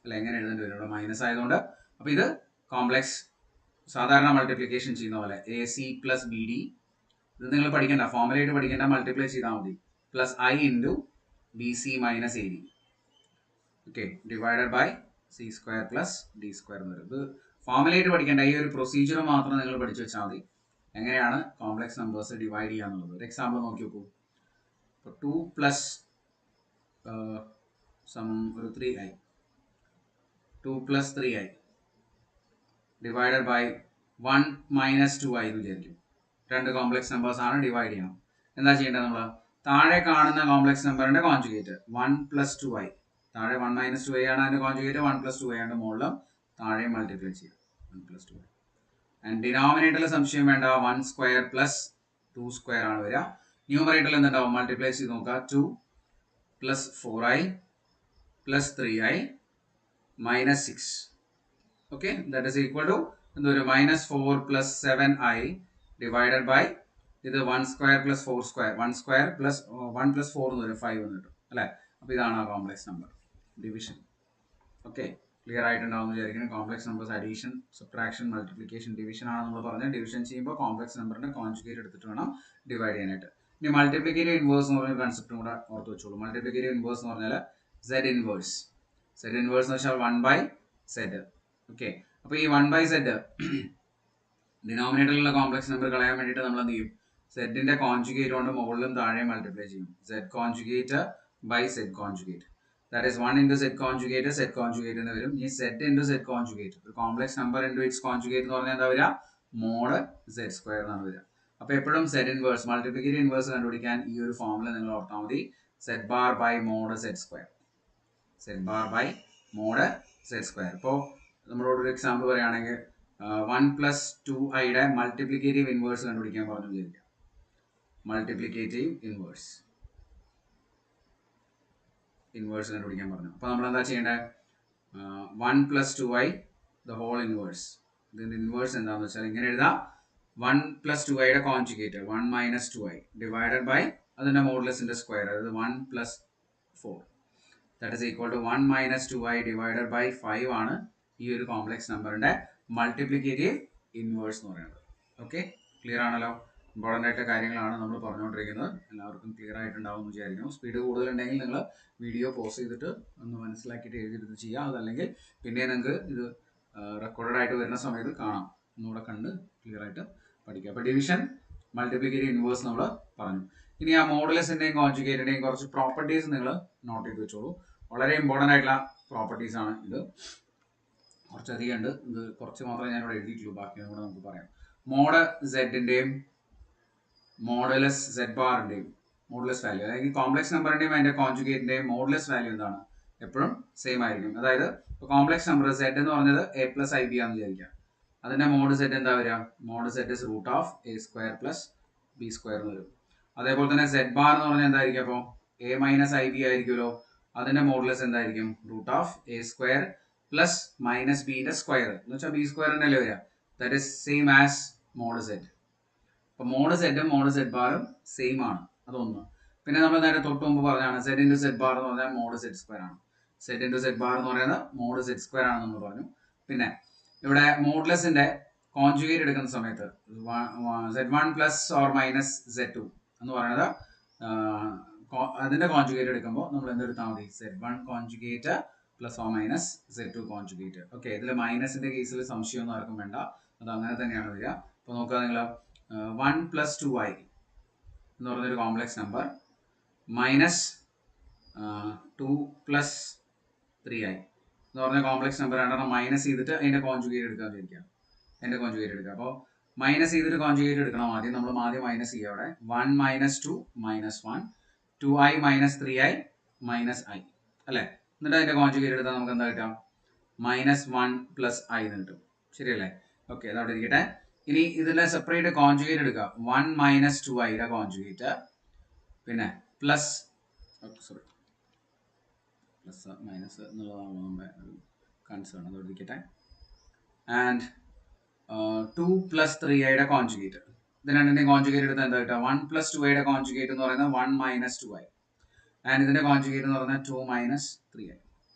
അല്ല, എങ്ങനെ എഴുതേണ്ടി വരും? ഇവിടെ മൈനസ് ആയതുകൊണ്ട്. അപ്പോൾ ഇത് കോംപ്ലക്സ് സാധാരണ മൾട്ടിപ്ലിക്കേഷൻ ചെയ്യുന്ന പോലെ A C plus B D, ഇത് നിങ്ങൾ പഠിക്കണ്ട, ഫോർമുലയായിട്ട് പഠിക്കേണ്ട, മൾട്ടിപ്ലൈ ചെയ്താൽ മതി. Plus I into B C minus A D, okay, divided by C square plus D square എന്ന് വരും. ഇത് ഫോർമുലയായിട്ട് പഠിക്കേണ്ട, ഈ ഒരു പ്രൊസീജിയർ മാത്രം നിങ്ങൾ പഠിച്ചു വെച്ചാൽ മതി, എങ്ങനെയാണ് കോംപ്ലക്സ് നമ്പേഴ്സ് ഡിവൈഡ് ചെയ്യാന്നുള്ളത്. ഒരു എക്സാമ്പിൾ നോക്കി നോക്കൂ. ഇപ്പോൾ 2 പ്ലസ് ഒരു 3i, 2 plus 3i divided by 1 minus 2i എന്ന് വിചാരിക്കും. രണ്ട് കോംപ്ലക്സ് നമ്പേഴ്സ് ആണ്, ഡിവൈഡ് ചെയ്യണം. എന്താ ചെയ്യേണ്ടത്? നമ്മൾ താഴെ കാണുന്ന കോംപ്ലക്സ് നമ്പറിന്റെ കോൺജുഗേറ്റ് 1 പ്ലസ് 2i, താഴെ 1 മൈനസ് 2i ആണ് അതിന്റെ കോൺജുഗേറ്റ്, 1 പ്ലസ് 2i ആണ് മുകളിലും താഴെ മൾട്ടിപ്ലൈ ചെയ്യുക 1 പ്ലസ് 2i. ആൻഡ് ഡിനോമിനേറ്ററിൽ സംശയം വേണ്ട, 1 സ്ക്വയർ പ്ലസ് 2 സ്ക്വയർ ആണ് വരിക. ന്യൂമറേറ്ററിൽ എന്തുണ്ടാവും? മൾട്ടിപ്ലൈ ചെയ്ത് നോക്കുക. 2 plus 4i plus 3i minus 6, okay, that is equal to എന്തൊരു minus 4 plus 7i divided by ഇത് 1 square plus 4 square, 1 square plus 1 plus 4 എന്ന് വരും 5 എന്ന് കിട്ടും അല്ലേ. അപ്പോൾ ഇതാണ് ആ complex number division. Okay, clear ആയിട്ടുണ്ടാവും വിചാരിക്കുന്നു. Complex numbers addition, subtraction, multiplication, division ആണ് നമ്മൾ പറഞ്ഞത്. ഡിവിഷൻ ചെയ്യുമ്പോൾ കോംപ്ലക്സ് നമ്പറിന്റെ കോൺജുഗേറ്റ് എടുത്തിട്ട് വേണം ഡിവൈഡ് ചെയ്യാനായിട്ട്. ഇനി മൾട്ടിപ്ലിക്കേറ്റീവ് ഇൻവേഴ്സ് എന്ന് പറഞ്ഞ കൺസെപ്റ്റും കൂടെ ഓർത്ത് വെച്ചോളൂ. മൾട്ടിപ്ലിക്കേറ്റീവ് ഇൻവേഴ്സ് എന്ന് പറഞ്ഞാൽ Z ഇൻവേഴ്സ്. Z ഇൻവേഴ്സ് എന്ന് വെച്ചാൽ 1 ബൈ Z. ഓക്കെ, അപ്പോൾ ഈ 1 ബൈ Z ഡിനോമിനേറ്ററിലുള്ള കോംപ്ലക്സ് നമ്പർ കളയാൻ വേണ്ടിയിട്ട് നമ്മൾ എന്ത് ചെയ്യും? സെഡിന്റെ കോൺജുഗേറ്റ് കൊണ്ട് മുകളിലും താഴെ മൾട്ടിപ്ലൈ ചെയ്യും. Z conjugate by Z conjugate, that is 1 into Z conjugate എന്ന് വരും. ഈ Z into Z conjugate, ഒരു complex number into its conjugate എന്ന് പറഞ്ഞാൽ എന്താ വരിക? മോഡ് Z സ്ക്വയർ എന്നാണ് വരിക. അപ്പോൾ എപ്പോഴും Z ഇൻവേഴ്സ്, മൾട്ടിപ്ലിക്കേറ്റീവ് ഇൻവേഴ്സ് കണ്ടുപിടിക്കാൻ ഈ ഒരു ഫോർമുല നിങ്ങൾ ഓർത്താൽ മതി. Z bar by mod Z square, Z bar by mod Z square. ഇപ്പോൾ നമ്മളോടൊരു എക്സാമ്പിൾ പറയുകയാണെങ്കിൽ 1 പ്ലസ് 2iയുടെ മൾട്ടിപ്ലിക്കേറ്റീവ് ഇൻവേഴ്സ് കണ്ടുപിടിക്കാൻ പറഞ്ഞു വിചാരിക്കുക. മൾട്ടിപ്ലിക്കേറ്റീവ് ഇൻവേഴ്സ് കണ്ടുപിടിക്കാൻ പറഞ്ഞു. അപ്പോൾ നമ്മൾ എന്താ ചെയ്യേണ്ടത്? 1 plus 2i the whole inverse. ഇതിൻ്റെ ഇൻവേഴ്സ് എന്താണെന്ന് വെച്ചാൽ ഇങ്ങനെ എഴുതാം. 1 പ്ലസ് 2iയുടെ conjugate 1 minus 2i divided by അതിൻ്റെ മോഡുലസിൻ്റെ സ്ക്വയർ, അതായത് 1 plus 4, that is equal to 1 minus 2i divided by 5 ആണ് ഈ ഒരു കോംപ്ലക്സ് നമ്പറിൻ്റെ മൾട്ടിപ്ലിക്കേറ്റീവ് ഇൻവേഴ്സ് എന്ന് പറയുന്നത്. ഓക്കെ, ക്ലിയർ ആണല്ലോ? ഇമ്പോർട്ടൻ്റ് ആയിട്ട് കാര്യങ്ങളാണ് നമ്മൾ പറഞ്ഞുകൊണ്ടിരിക്കുന്നത്. എല്ലാവർക്കും ക്ലിയർ ആയിട്ടുണ്ടാവും എന്ന് വിചാരിക്കുന്നു. സ്പീഡ് കൂടുതലുണ്ടെങ്കിൽ നിങ്ങൾ വീഡിയോ പോസ് ചെയ്തിട്ട് ഒന്ന് മനസ്സിലാക്കിയിട്ട് എഴുതിയിട്ട് ചെയ്യുക. അതല്ലെങ്കിൽ പിന്നെ നിങ്ങൾക്ക് ഇത് റെക്കോർഡഡ് ആയിട്ട് വരുന്ന സമയത്ത് കാണാം, ഒന്നുകൂടെ കണ്ട് ക്ലിയർ ആയിട്ട് പഠിക്കുക. അപ്പോൾ ഡിവിഷൻ, മൾട്ടിപ്ലിക്കേറ്റീവ് ഇൻവേഴ്സ് നമ്മൾ പറഞ്ഞു. ഇനി ആ മോഡുലസിൻ്റെയും കോൺജുഗേറ്റിൻ്റെയും കുറച്ച് പ്രോപ്പർട്ടീസ് നിങ്ങൾ നോട്ട് ചെയ്ത് വെച്ചോളൂ. വളരെ ഇമ്പോർട്ടൻ്റ് ആയിട്ടുള്ള പ്രോപ്പർട്ടീസ് ആണ് ഇത്. കുറച്ചധികം ഉണ്ട്, ഇത് കുറച്ച് മാത്രമേ ഞാനിവിടെ എഴുതിയിട്ടുള്ളൂ, ബാക്കിയും കൂടെ നമുക്ക് പറയാം. മോഡ് സെഡിൻ്റെയും മോഡുലസ് Z ബാറിൻ്റെയും മോഡുലസ് വാല്യൂ, അതായത് കോംപ്ലക്സ് നമ്പറിൻ്റെയും അതിൻ്റെ കോൺജുഗേറ്റിൻ്റെയും മോഡുലസ് വാല്യൂ എന്താണ്? എപ്പോഴും സെയിം ആയിരിക്കും. അതായത് ഇപ്പോൾ കോംപ്ലക്സ് നമ്പർ Z എന്ന് പറഞ്ഞത് a പ്ലസ് ib ആണെന്ന് വിചാരിക്കാം. അതിൻ്റെ മോഡ് Z എന്താ വരിക? Mod Z is root of a square plus b square എന്ന് വരും. അതേപോലെ തന്നെ Z ബാർ എന്ന് പറഞ്ഞാൽ എന്തായിരിക്കും? അപ്പോൾ a മൈനസ് ib ആയിരിക്കുമല്ലോ. അതിൻ്റെ മോഡുലസ് എന്തായിരിക്കും? Root of a square plus minus ബിൻ്റെ സ്ക്വയർ എന്ന് വെച്ചാൽ b സ്ക്വയർ തന്നെയല്ലേ വരിക. That is same as mod Z. അപ്പോൾ മോഡ് സെഡും മോഡ് Z ബാറും സെയിം ആണ്, അതൊന്ന്. പിന്നെ നമ്മൾ നേരെ തൊട്ട് മുമ്പ് പറഞ്ഞാണ് Z ഇൻറ്റു Z ബാർ എന്ന് പറഞ്ഞാൽ മോഡ് Z സ്ക്വയർ ആണ്. Z ഇൻറ്റു Z ബാർ എന്ന് പറയുന്നത് മോഡ് Z സ്ക്വയർ ആണെന്ന് നമ്മൾ പറഞ്ഞു. പിന്നെ ഇവിടെ മോഡുലസിൻ്റെ കോൺജുഗേറ്റ് എടുക്കുന്ന സമയത്ത് Z1 plus or minus Z2 എന്ന് പറയുന്നത് അതിൻ്റെ കോൺജുഗേറ്റ് എടുക്കുമ്പോൾ നമ്മൾ എന്തെടുത്താൽ മതി? Z1 conjugate plus or minus Z2 conjugate. Okay, ഇതിൽ മൈനസിൻ്റെ കേസിൽ സംശയമൊന്നും ആർക്കും വേണ്ട, അത് അങ്ങനെ തന്നെയാണ് വരിക. അപ്പോൾ നോക്കുക, നിങ്ങൾ 1 പ്ലസ് 2i എന്ന് പറഞ്ഞൊരു complex number minus 2 plus 3i എന്ന് പറഞ്ഞ കോംപ്ലക്സ് നമ്പർ രണ്ടെണ്ണം മൈനസ് ചെയ്തിട്ട് അതിൻ്റെ കോൺജുഗേറ്റ് എടുക്കാമെന്ന് വിചാരിക്കാം. അതിൻ്റെ കോൺജുഗേറ്റ് എടുക്കുക. അപ്പോൾ മൈനസ് ചെയ്തിട്ട് കോൺജുഗേറ്റ് എടുക്കണം. നമ്മൾ ആദ്യം മൈനസ് ചെയ്യുക. അവിടെ 1 minus 2 minus 1, 2i minus 3i minus i അല്ലേ. എന്നിട്ട് അതിൻ്റെ കോൺജുഗേറ്റ് എടുത്താൽ നമുക്ക് എന്താ കിട്ടാം? മൈനസ് 1 പ്ലസ് i എന്ന് കിട്ടും. ശരിയല്ലേ? ഓക്കെ, അതവിടെ ഇരിക്കട്ടെ. ഇനി ഇതിലെ സെപ്പറേറ്റ് കോൺജുഗേറ്റ് എടുക്കുക. 1 മൈനസ് 2iയുടെ കോൺജുഗേറ്റ്, പിന്നെ പ്ലസ് പ്ലസ് മൈനസ് എന്നുള്ളതാണ് നമ്മുടെ ഒരു കൺസേൺ, അതോടെ ഇരിക്കട്ടെ. ആൻഡ് 2 പ്ലസ് 3iയുടെ കോൺജുഗേറ്റ്, ഇത് രണ്ടിൻ്റെയും കോൺജുഗേറ്റ് എടുത്താൽ എന്താ കിട്ടുക? 1 പ്ലസ് 2iയുടെ കോൺജുഗേറ്റ് എന്ന് പറയുന്നത് 1 മൈനസ് 2i, ആൻഡ് ഇതിൻ്റെ കോൺജുഗേറ്റ് എന്ന് പറയുന്നത് 2 മൈനസ് 3i.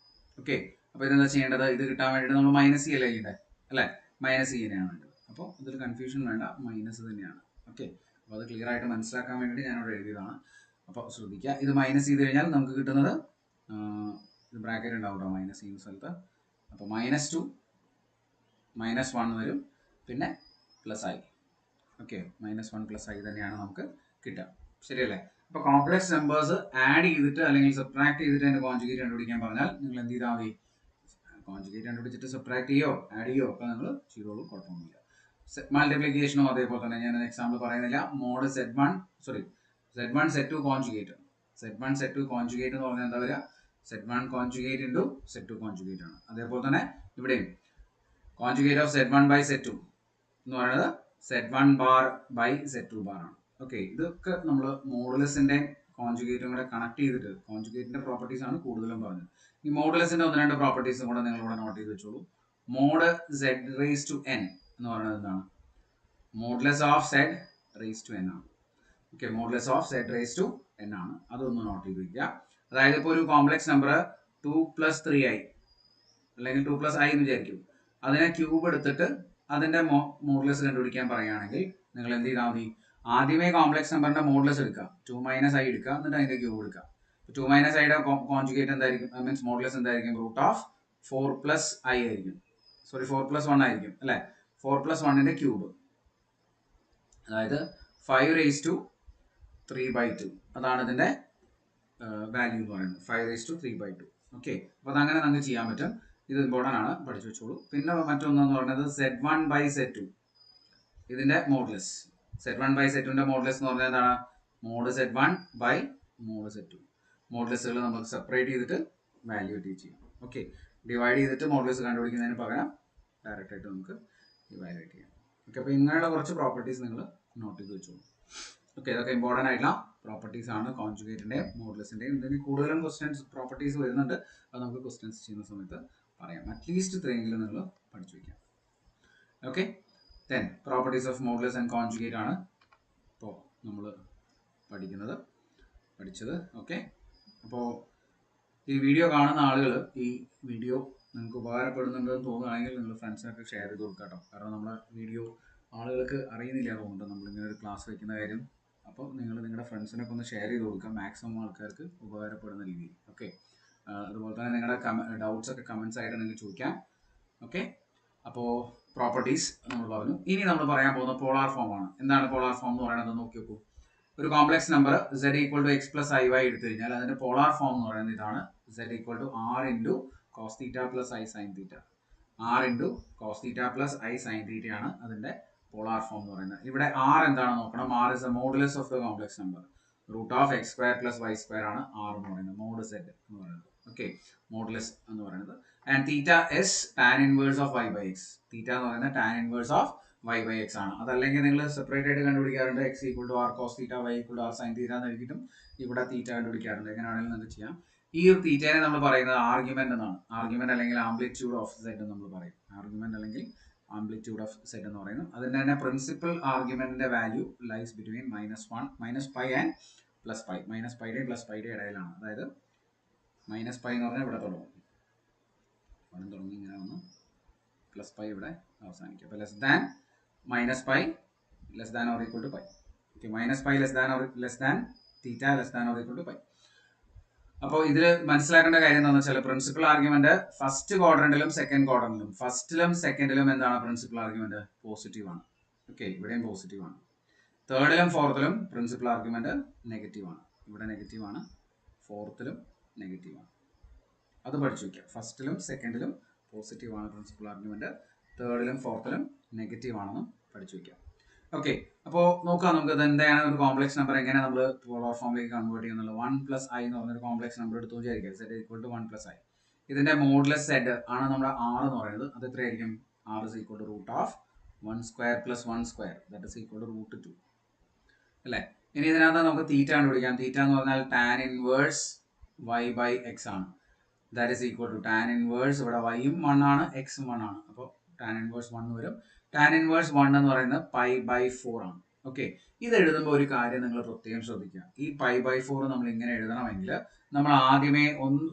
ഓക്കെ, അപ്പോൾ ഇതെന്താ ചെയ്യേണ്ടത്? ഇത് കിട്ടാൻ വേണ്ടിയിട്ട് നമ്മൾ മൈനസ് ചെയ്യല്ലേ ചെയ്യേണ്ടത് അല്ലേ? മൈനസ് ചെയ്യുന്നതാണ് വേണ്ടത്. അപ്പോൾ ഇതിൽ കൺഫ്യൂഷൻ വേണ്ട, മൈനസ് തന്നെയാണ്. ഓക്കെ, അപ്പോൾ അത് ക്ലിയർ ആയിട്ട് മനസ്സിലാക്കാൻ വേണ്ടിയിട്ട് ഞാനിവിടെ എഴുതിയതാണ്. അപ്പോൾ ശ്രദ്ധിക്കുക, ഇത് മൈനസ് ചെയ്ത് കഴിഞ്ഞാൽ നമുക്ക് കിട്ടുന്നത് ഇത് ബ്രാക്കറ്റ് ഉണ്ടാവും കേട്ടോ, മൈനസ് ചെയ്യുന്ന സ്ഥലത്ത്. അപ്പോൾ -2 -1 വരും, പിന്നെ +i. ഓക്കെ, -1 +i തന്നെയാണ് നമുക്ക് കിട്ടുക. ശരിയല്ലേ? അപ്പോൾ കോംപ്ലക്സ് നമ്പേഴ്സ് ആഡ് ചെയ്തിട്ട് അല്ലെങ്കിൽ സബ്ട്രാക്ട് ചെയ്തിട്ട് അതിൻ്റെ കോൺജുഗേറ്റ് കണ്ടുപിടിക്കാൻ പറഞ്ഞാൽ നിങ്ങൾ എന്ത് ചെയ്താൽ മതി? കോൺജുഗേറ്റ് കണ്ടുപിടിച്ചിട്ട് സബ്ട്രാക്ട് ചെയ്യോ ആഡ് ചെയ്യോ ഒക്കെ നിങ്ങൾ ചെയ്തോളൂ, കുഴപ്പമൊന്നുമില്ല. മൾട്ടിപ്ലിക്കേഷനോ അതേപോലെ തന്നെ ഞാൻ എക്സാമ്പിൾ പറയുന്നില്ല. Mode Z1 Z2 conjugate. Z1 Z2 conjugate എന്ന് പറഞ്ഞാൽ എന്താ വരിക? Z1 conjugate into Z2 conjugate ആണ്. അതേപോലെ തന്നെ ഇവിടെയും conjugate of Z1 by Z2 എന്ന് പറയുന്നത് Z1 bar by Z2 bar ആണ്. ഓക്കെ, ഇതൊക്കെ നമ്മൾ മോഡുലസിന്റെ കോൺജുഗേറ്റും കൂടെ കണക്ട് ചെയ്തിട്ട് കോൺജുഗേറ്റിന്റെ പ്രോപ്പർട്ടീസ് ആണ് കൂടുതലും പറഞ്ഞത്. ഈ മോഡുലസിന്റെ 1-2 പ്രോപ്പർട്ടീസും കൂടെ നിങ്ങൾ ഇവിടെ നോട്ട് ചെയ്ത് വെച്ചോളൂ. മോഡ് Z⁻n എന്ന് പറയുന്നത് എന്താണ്? മോഡുലസ് ഓഫ് Z⁻n ആണ്. ഓക്കെ, മോഡുലസ് ഓഫ് Z⁻n ആണ്. അതൊന്ന് നോട്ട് ചെയ്ത് വയ്ക്കുക. അതായത് ഇപ്പോൾ ഒരു കോംപ്ലക്സ് നമ്പർ 2 + 3i അല്ലെങ്കിൽ 2 + i എന്ന് വിചാരിക്കും. അതിനെ ക്യൂബ് എടുത്തിട്ട് അതിന്റെ മോഡുലസ് കണ്ടുപിടിക്കാൻ പറയുകയാണെങ്കിൽ നിങ്ങൾ എന്ത് ചെയ്താൽ മതി? ആദ്യമേ കോംപ്ലക്സ് നമ്പറിന്റെ മോഡുലസ് എടുക്കുക, 2 - i എടുക്കുക, എന്നിട്ട് അതിന്റെ ക്യൂബ് എടുക്കുക. 2 - iയുടെ കോൺജുഗേറ്റ് എന്തായിരിക്കും? മീൻസ് മോഡുലസ് എന്തായിരിക്കും? √4 + i ആയിരിക്കും. 4 + 1 ആയിരിക്കും അല്ലേ? 4 + 1ന്റെ ക്യൂബ്, അതായത് 5⁻³ അതാണ് ഇതിന്റെ വാല്യൂ എന്ന് പറയുന്നത്. 5⁻³/2. ഓക്കെ, അപ്പോൾ അതങ്ങനെ നമുക്ക് ചെയ്യാൻ പറ്റും. ഇത് ഇമ്പോർട്ടൻ്റ് ആണ്, പഠിച്ചു വെച്ചോളൂ. പിന്നെ മറ്റൊന്നെന്ന് പറയുന്നത് Z1 ബൈ Z2 ഇതിന്റെ മോഡുലസ്. Z1 ബൈ Z2ന്റെ മോഡുലസ് എന്ന് പറഞ്ഞാൽ എന്താണ്? Mode Z1 by mode Z2. മോഡുലസുകൾ നമുക്ക് സെപ്പറേറ്റ് ചെയ്തിട്ട് വാല്യൂ ടീച്ച് ചെയ്യാം. ഓക്കെ, ഡിവൈഡ് ചെയ്തിട്ട് മോഡുലസ് കണ്ടുപിടിക്കുന്നതിന് പകരം ഡയറക്റ്റ് ആയിട്ട് നമുക്ക് ഇവാലുവേറ്റ് ചെയ്യാം. ഓക്കെ, അപ്പോൾ ഇങ്ങനെയുള്ള കുറച്ച് പ്രോപ്പർട്ടീസ് നിങ്ങൾ നോട്ട് ചെയ്ത് വെച്ചോളൂ. ഓക്കെ, ഇതൊക്കെ ഇമ്പോർട്ടൻ്റ് ആയിട്ടുള്ള പ്രോപ്പർട്ടീസ് ആണ് കോൺജുഗേറ്റിന്റെയും മോഡുലസിന്റെയും. ഇതിന് കൂടുതലും ക്വസ്റ്റ്യൻസ് പ്രോപ്പർട്ടീസ് വരുന്നുണ്ട്, അത് നമുക്ക് ക്വസ്റ്റ്യൻസ് ചെയ്യുന്ന സമയത്ത് പറയാം. അറ്റ്ലീസ്റ്റ് 3 എങ്കിലും നിങ്ങൾ പഠിച്ചു വയ്ക്കാം. Okay, then properties of modulus and conjugate ആണ് ഇപ്പോൾ നമ്മൾ പഠിച്ചത്. ഓക്കെ, അപ്പോൾ ഈ വീഡിയോ കാണുന്ന ആളുകൾ ഈ വീഡിയോ നിങ്ങൾക്ക് ഉപകാരപ്പെടുന്നുണ്ടെന്ന് തോന്നുകയാണെങ്കിൽ നിങ്ങൾ ഫ്രണ്ട്സിനൊക്കെ ഷെയർ ചെയ്ത് കൊടുക്കാം കേട്ടോ. കാരണം നമ്മുടെ വീഡിയോ ആളുകൾക്ക് അറിയുന്നില്ല തോന്നുന്നുണ്ട് നമ്മളിങ്ങനെ ഒരു ക്ലാസ് വയ്ക്കുന്ന കാര്യം. അപ്പോൾ നിങ്ങൾ നിങ്ങളുടെ ഫ്രണ്ട്സിനൊക്കെ ഒന്ന് ഷെയർ ചെയ്ത് കൊടുക്കാം, മാക്സിമം ആൾക്കാർക്ക് ഉപകാരപ്പെടുന്ന രീതിയിൽ. ഓക്കെ, അതുപോലെ തന്നെ നിങ്ങളുടെ ഡൗട്ട്സ് ഒക്കെ കമൻസ് ആയിട്ട് നിങ്ങൾക്ക് ചോദിക്കാം. ഓക്കെ, അപ്പോൾ പ്രോപ്പർട്ടീസ് നമ്മൾ പറഞ്ഞു. ഇനി നമ്മൾ പറയാൻ പോകുന്ന പോളാർ ഫോം ആണ്. എന്താണ് പോളാർ ഫോം എന്ന് പറയുന്നത്? നോക്കി നോക്കൂ. ഒരു complex number z = x + iy എടുത്തു കഴിഞ്ഞാൽ അതിന്റെ പോളാർ ഫോം എന്ന് പറയുന്നത് ഇതാണ്. z = r × cos θ + i sin θ. r × cos θ + i sin θ ആണ് അതിന്റെ പോളാർ ഫോം എന്ന് പറയുന്നത്. ഇവിടെ r എന്താണെന്ന് നോക്കണം. r is the modulus of the complex number. √(x² + y² ആണ് r എന്ന് പറയുന്നത്. മോഡ് z എന്ന് പറയുന്നത്. ഓക്കെ, മോഡുലസ് എന്ന് പറയുന്നത്. And θ is tan inverse of y/x. θ എന്ന് പറയുന്നത് tan inverse of y/x ആണ്. അതല്ലെങ്കിൽ നിങ്ങൾ സെപ്പറേറ്റ് ആയിട്ട് കണ്ടുപിടിക്കാറുണ്ട്. x = r cos θ, y = r sin θ എന്ന് എഴുതിയിട്ടും ഇവിടെ θ കണ്ടുപിടിക്കാറുണ്ട്. എങ്ങനെയാണെങ്കിലും നിങ്ങൾക്ക് ചെയ്യാം. ഈ ഒരു തീറ്റയെ നമ്മൾ പറയുന്നത് ആർഗ്യുമെന്റ് എന്നാണ്. ആർഗ്യുമെന്റ് അല്ലെങ്കിൽ ആംപ്ലിറ്റ്യൂഡ് ഓഫ് z എന്ന് നമ്മൾ പറയും. ആർഗ്യുമെന്റ് അല്ലെങ്കിൽ ആംപ്ലിറ്റ്യൂഡ് ഓഫ് z എന്ന് പറയുന്നത്. അതിന്റെ തന്നെ പ്രിൻസിപ്പൽ ആർഗ്യുമെന്റിന്റെ വാല്യൂ ലൈസ് ബിറ്റ്വീൻ -π ആൻഡ് +π. -πയുടെയും +πയുടെയും ഇടയിലാണ്. അതായത് -π എന്ന് പറഞ്ഞാൽ ഇവിടെ തുടങ്ങും, ഇങ്ങനെ വന്നു, +π ഇവിടെ അവസാനിക്കും. അപ്പോൾ -π < -π ≤ π. ഓക്കെ, -π < θ ≤ π. അപ്പോൾ ഇതിൽ മനസ്സിലാക്കേണ്ട കാര്യം എന്താണെന്ന് വെച്ചാൽ പ്രിൻസിപ്പൽ ആർഗ്യുമെന്റ് ഫസ്റ്റ് ക്വാഡ്രന്റിലും സെക്കൻഡ് ക്വാഡ്രന്റിലും, ഫസ്റ്റിലും സെക്കൻഡിലും എന്താണ് പ്രിൻസിപ്പൽ ആർഗ്യുമെന്റ്? പോസിറ്റീവ് ആണ്. ഓക്കെ, ഇവിടെയും പോസിറ്റീവ് ആണ്. തേർഡിലും ഫോർത്തിലും പ്രിൻസിപ്പൽ ആർഗ്യുമെന്റ് നെഗറ്റീവ് ആണ്. ഇവിടെ നെഗറ്റീവ് ആണ്, ഫോർത്തിലും നെഗറ്റീവ് ആണ്. അത് പഠിച്ചു വയ്ക്കുക. ഫസ്റ്റിലും സെക്കൻഡിലും പോസിറ്റീവ് ആണ് പ്രിൻസിപ്പൽ ആർഗ്യുമെന്റ്, തേർഡിലും ഫോർത്തിലും നെഗറ്റീവ് ആണെന്നും പഠിച്ചു വയ്ക്കാം. ഓക്കെ, അപ്പോൾ നോക്കാം നമുക്ക് എന്താണ് ഒരു കോംപ്ലക്സ് നമ്പർ എങ്ങനെ നമ്മൾ പോളാർ ഫോമിലേക്ക് കൺവേർട്ട് ചെയ്യുന്നത്. 1 + i എന്ന് പറഞ്ഞൊരു കോംപ്ലക്സ് നമ്പർ എടുത്തു വിചാരിക്കുക. z = 1 + i. ഇതിന്റെ മോഡുലസ് z ആണ് നമ്മുടെ r എന്ന് പറയുന്നത്. അത് എത്രയായിരിക്കും? r is equal to √(1² + 1²) that is equal to √2 അല്ലേ? ഇനി ഇതിനകത്ത് നമുക്ക് തീറ്റ കണ്ടുപിടിക്കാം. തീറ്റ എന്ന് പറഞ്ഞാൽ tan inverse y/x ആണ്. that is equal to tan inverse, ഇവിടെ y-ഉം 1 ആണ്, x-ഉം 1 ആണ്. അപ്പോൾ tan inverse 1 വരും. tan inverse 1 എന്ന് പറയുന്നത് π/4 ആണ്. ഓക്കെ, ഇത് എഴുതുമ്പോൾ ഒരു കാര്യം നിങ്ങൾ പ്രത്യേകം ശ്രദ്ധിക്കുക. ഈ π/4 നമ്മൾ ഇങ്ങനെ എഴുതണമെങ്കിൽ നമ്മൾ ആദ്യമേ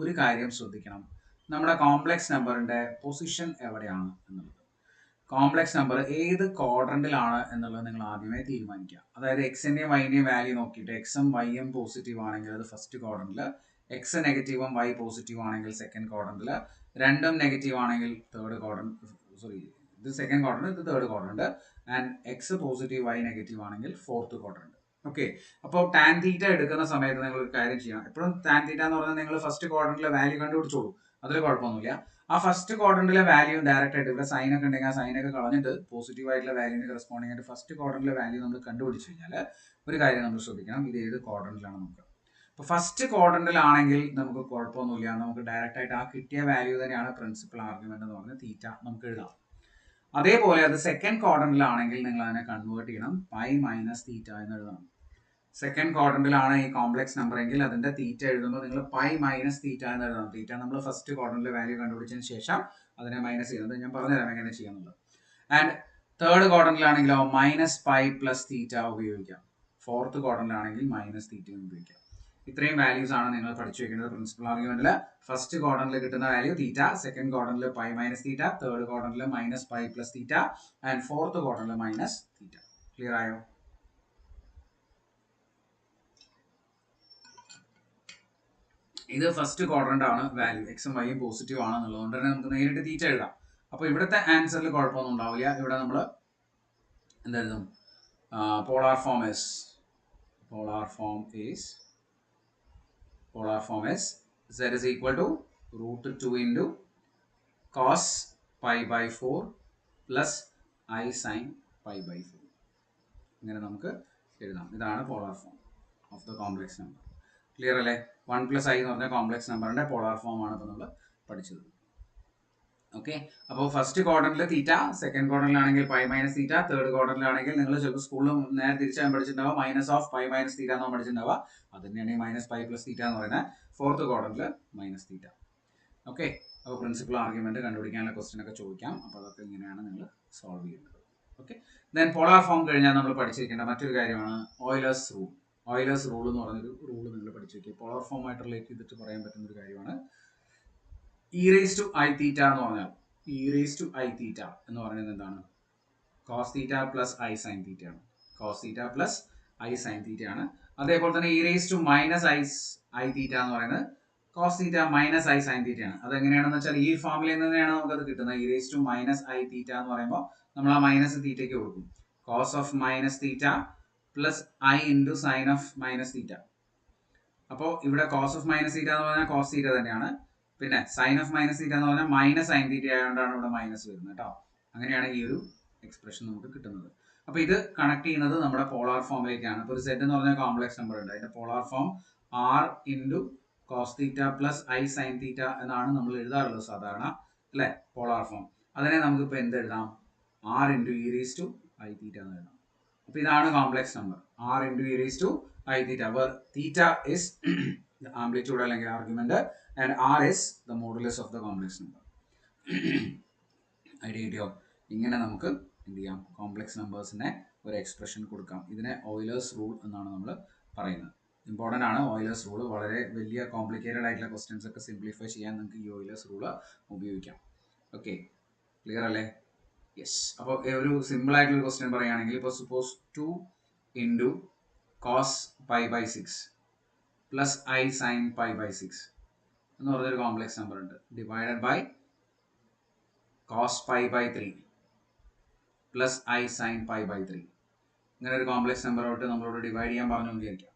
ഒരു കാര്യം ശ്രദ്ധിക്കണം. നമ്മുടെ കോംപ്ലക്സ് നമ്പറിന്റെ പൊസിഷൻ എവിടെയാണ് എന്നുള്ളത്. കോംപ്ലക്സ് നമ്പർ ഏത് ക്വാഡ്രന്റിലാണ് എന്നുള്ളത് നിങ്ങൾ ആദ്യമേ തീരുമാനിക്കുക. അതായത് എക്സിന്റെയും വൈന്റെയും വാല്യൂ നോക്കിയിട്ട് എക്സും വൈയും പോസിറ്റീവ് ആണെങ്കിൽ അത് ഫസ്റ്റ് ക്വാഡ്രന്റിൽ, എക്സ് നെഗറ്റീവും വൈ പോസിറ്റീവ് ആണെങ്കിൽ സെക്കൻഡ് ക്വാഡ്രന്റിൽ, രണ്ടും നെഗറ്റീവ് ആണെങ്കിൽ തേർഡ് ക്വാഡ്രന്റ്, സോറി ഇത് സെക്കൻഡ് ക്വാഡ്രന്റ്, ഇത് third quadrant, and x positive Y negative ആണെങ്കിൽ ഫോർത്ത് ക്വാഡ്രന്റ്. ഓക്കെ, അപ്പോൾ ടാൻ തീറ്റ എടുക്കുന്ന സമയത്ത് നിങ്ങൾ ഒരു കാര്യം ചെയ്യണം. എപ്പോഴും ടാൻ തീറ്റ എന്ന് പറഞ്ഞാൽ നിങ്ങൾ ഫസ്റ്റ് ക്വാഡ്രന്റിലെ വാല്യൂ കണ്ടുപിടിച്ചോളൂ, അതിൽ കുഴപ്പമൊന്നുമില്ല. ആ ഫസ്റ്റ് ക്വാഡ്രന്റിലെ വാല്യൂ ഡയറക്റ്റ് ആയിട്ട് ഇവിടെ സൈൻ ഒക്കെ ഉണ്ടെങ്കിൽ ആ സൈനൊക്കെ കളഞ്ഞിട്ട് പോസിറ്റീവ് ആയിട്ടുള്ള വാല്യൂവിന് കറസ്പോണ്ടിങ് ആയിട്ട് ഫസ്റ്റ് ക്വാഡ്രന്റിലെ വാല്യൂ നമ്മൾ കണ്ടുപിടിച്ച് കഴിഞ്ഞാൽ ഒരു കാര്യം നമ്മൾ ശ്രദ്ധിക്കണം, ഇത് ഏത് ക്വാഡ്രന്റിലാണ് നമുക്ക്. അപ്പോൾ ഫസ്റ്റ് ക്വാഡ്രന്റിലാണെങ്കിൽ നമുക്ക് കുഴപ്പമൊന്നുമില്ല, നമുക്ക് ഡയറക്റ്റ് ആയിട്ട് ആ കിട്ടിയ വാല്യൂ തന്നെയാണ് പ്രിൻസിപ്പൽ ആർഗ്യുമെന്റ് എന്ന് പറഞ്ഞ് തീറ്റ നമുക്ക് എഴുതാം. അതേപോലെ അത് സെക്കൻഡ് ക്വാഡ്രന്റിലാണെങ്കിൽ നിങ്ങൾ അതിനെ കൺവേർട്ട് ചെയ്യണം, പൈ മൈനസ് തീറ്റ എന്ന് എഴുതണം. സെക്കൻഡ് ക്വാഡ്രന്റിലാണ് ഈ കോംപ്ലക്സ് നമ്പർ എങ്കിൽ അതിന്റെ തീറ്റ എഴുതുമ്പോൾ നിങ്ങൾ പൈ മൈനസ് തീറ്റ എന്ന് എഴുതണം. തീറ്റ നമ്മൾ ഫസ്റ്റ് ക്വാഡ്രന്റിലെ വാല്യൂ കണ്ടുപിടിച്ചതിന് ശേഷം അതിനെ മൈനസ് ചെയ്യുന്നത് ഞാൻ പറഞ്ഞുതരാം എങ്ങനെ ചെയ്യാന്നുള്ളത്. ആൻഡ് തേർഡ് ക്വാഡ്രന്റിലാണെങ്കിലോ മൈനസ് പൈ പ്ലസ് തീറ്റ ഉപയോഗിക്കാം. ഫോർത്ത് ക്വാഡ്രന്റിലാണെങ്കിൽ മൈനസ് തീറ്റ ഉപയോഗിക്കാം. ഇത്രയും വാല്യൂസ് ആണ് നിങ്ങൾ പഠിച്ചു വെക്കേണ്ടത് പ്രിൻസിപ്പൽ ആർഗ്യുമെന്റിൽ. ഫസ്റ്റ് ക്വാഡ്രന്റിൽ കിട്ടുന്ന വാല്യൂ തീറ്റ, സെക്കൻഡ് ക്വാഡ്രന്റിൽ പൈ മൈനസ് തീറ്റ, തേർഡ് ക്വാഡ്രന്റിൽ minus pi plus theta, and fourth ക്വാഡ്രന്റിൽ മൈനസ് തീറ്റ. ക്ലിയർ ആയോ? ഇത് ഫസ്റ്റ് ക്വാഡ്രന്റ് ആണ്, വാല്യൂ എക്സും വൈയും പോസിറ്റീവ് ആണെന്നുള്ളതുകൊണ്ട് തന്നെ നമുക്ക് നേരിട്ട് തീറ്റ എഴുതാം. അപ്പോൾ ഇവിടുത്തെ ആൻസറിൽ കുഴപ്പമൊന്നും ഉണ്ടാവില്ല. ഇവിടെ നമ്മൾ എന്തായിരുന്നു polar form is z is equal to √2 into cos pi by 4 plus I sin pi by 4. ഇങ്ങനെ നമുക്ക് എഴുതാം. ഇതാണ് polar form of the complex number. Clear അല്ലേ? 1+i എന്ന് പറഞ്ഞ കോംപ്ലക്സ് നമ്പറിന്റെ പോളാർ ഫോം ആണ് ഇപ്പോൾ നമ്മൾ പഠിച്ചത്. ഓക്കെ, അപ്പോൾ ഫസ്റ്റ് ക്വാഡ്രന്റിൽ തീറ്റ, സെക്കൻഡ് ക്വാഡ്രന്റിലാണെങ്കിൽ പൈ മൈനസ് തീറ്റ, തേർഡ് ക്വാഡ്രന്റിലാണെങ്കിൽ നിങ്ങൾ ചിലപ്പോൾ സ്കൂളിൽ നേരെ തിരിച്ചാൽ പഠിച്ചിട്ടുണ്ടാവുക minus of pi minus theta എന്നാണ് പഠിച്ചിട്ടുണ്ടാവുക. അത് തന്നെയാണ് മൈനസ് പൈ പ്ലസ് തീറ്റ എന്ന് പറയുന്നത്. ഫോർത്ത് ക്വാഡ്രന്റിൽ മൈനസ് തീറ്റ. ഓക്കെ, അപ്പോൾ പ്രിൻസിപ്പൽ ആർഗ്യുമെന്റ് കണ്ടുപിടിക്കാനുള്ള ക്വസ്റ്റ്യൻ ഒക്കെ ചോദിക്കാം. അപ്പോൾ അതൊക്കെ ഇങ്ങനെയാണ് നിങ്ങൾ സോൾവ് ചെയ്യുന്നത്. ഓക്കെ, ദെൻ പോളാർ ഫോം കഴിഞ്ഞാൽ നമ്മൾ പഠിച്ചിരിക്കേണ്ട മറ്റൊരു കാര്യമാണ് ഓയിലേഴ്സ് റൂൾ. ഓയിലേഴ്സ് റൂൾ എന്ന് പറഞ്ഞൊരു റൂൾ നിങ്ങൾ പഠിച്ചു വെക്കുക. പോളാർ ഫോമായിട്ട് റിലേറ്റ് ചെയ്തിട്ട് പറയാൻ പറ്റുന്ന ഒരു കാര്യമാണ് e raise to I theta എന്ന് പറഞ്ഞാൽ. E raise to I theta എന്ന് പറയുന്നത് എന്താണ്? Cos theta plus I sine theta ആണ്. Cos theta plus I sine theta ആണ്. അതേപോലെ തന്നെ e raise to minus I theta എന്ന് പറയുന്നത് cos theta minus I sine theta ആണ്. അതെങ്ങനെയാണെന്ന് വെച്ചാൽ ഈ ഫോമിൽ തന്നെയാണ് നമുക്കത് കിട്ടുന്നത്. E raise to minus I theta എന്ന് പറയുമ്പോൾ നമ്മൾ ആ മൈനസ് തീറ്റയ്ക്ക് കൊടുക്കും. Cos of minus theta plus I into sine of minus theta. അപ്പോൾ ഇവിടെ കോസ് ഓഫ് മൈനസ് തീറ്റ എന്ന് പറഞ്ഞാൽ കോസ് തീറ്റ തന്നെയാണ്. പിന്നെ സൈൻ ഓഫ് മൈനസ് തീറ്റ എന്ന് പറഞ്ഞാൽ മൈനസ് സൈൻ തീറ്റ ആയതുകൊണ്ടാണ് ഇവിടെ മൈനസ് വരുന്നത് കേട്ടോ. അങ്ങനെയാണ് ഈ ഒരു എക്സ്പ്രഷൻ നമുക്ക് കിട്ടുന്നത്. അപ്പോൾ ഇത് കണക്ട് ചെയ്യുന്നത് നമ്മുടെ പോളാർ ഫോമിലേക്കാണ്. ഇപ്പോൾ ഒരു സെറ്റ് എന്ന് പറഞ്ഞ കോംപ്ലക്സ് നമ്പർ ഉണ്ട്, അതിന്റെ polar form r into cos theta plus I sine theta എന്നാണ് നമ്മൾ എഴുതാറുള്ളത് സാധാരണ, അല്ലേ? Polar form. അതിനെ നമുക്കിപ്പോൾ എന്ത് എഴുതാം? R into e raise to I theta എന്ന് എഴുതാം. അപ്പോൾ ഇതാണ് complex number r into e raise to I theta, where theta is the amplitude അല്ലെങ്കിൽ argument and r is the modulus of the complex number. Idea കിട്ടിയോ? ഇങ്ങനെ നമുക്ക് എന്ത് ചെയ്യാം? കോംപ്ലക്സ് നമ്പേഴ്സിനെ ഒരു എക്സ്പ്രഷൻ കൊടുക്കാം. ഇതിനെ ഓയിലേഴ്സ് റൂൾ എന്നാണ് നമ്മൾ പറയുന്നത്. ഇമ്പോർട്ടൻ്റ് ആണ് ഓയിലേഴ്സ് റൂൾ. വളരെ വലിയ കോംപ്ലിക്കേറ്റഡ് ആയിട്ടുള്ള ക്വസ്റ്റ്യൻസ് ഒക്കെ സിംപ്ലിഫൈ ചെയ്യാൻ നിങ്ങൾക്ക് ഈ ഓയിലേഴ്സ് റൂൾ ഉപയോഗിക്കാം. ഓക്കെ, ക്ലിയർ അല്ലേ? യെസ്. അപ്പോൾ ഒരു സിമ്പിൾ ആയിട്ടുള്ള ക്വസ്റ്റ്യൻ പറയുകയാണെങ്കിൽ ഇപ്പോൾ suppose 2 into cos pi by 6 plus I sine pi by 6 എന്ന് പറഞ്ഞൊരു കോംപ്ലക്സ് നമ്പർ ഉണ്ട്, divided by cos pi by 3 plus I sine pi by 3. ഇങ്ങനെ ഒരു കോംപ്ലക്സ് നമ്പറോട്ട് നമ്മളോട് ഡിവൈഡ് ചെയ്യാൻ പറഞ്ഞു വിചാരിക്കാം.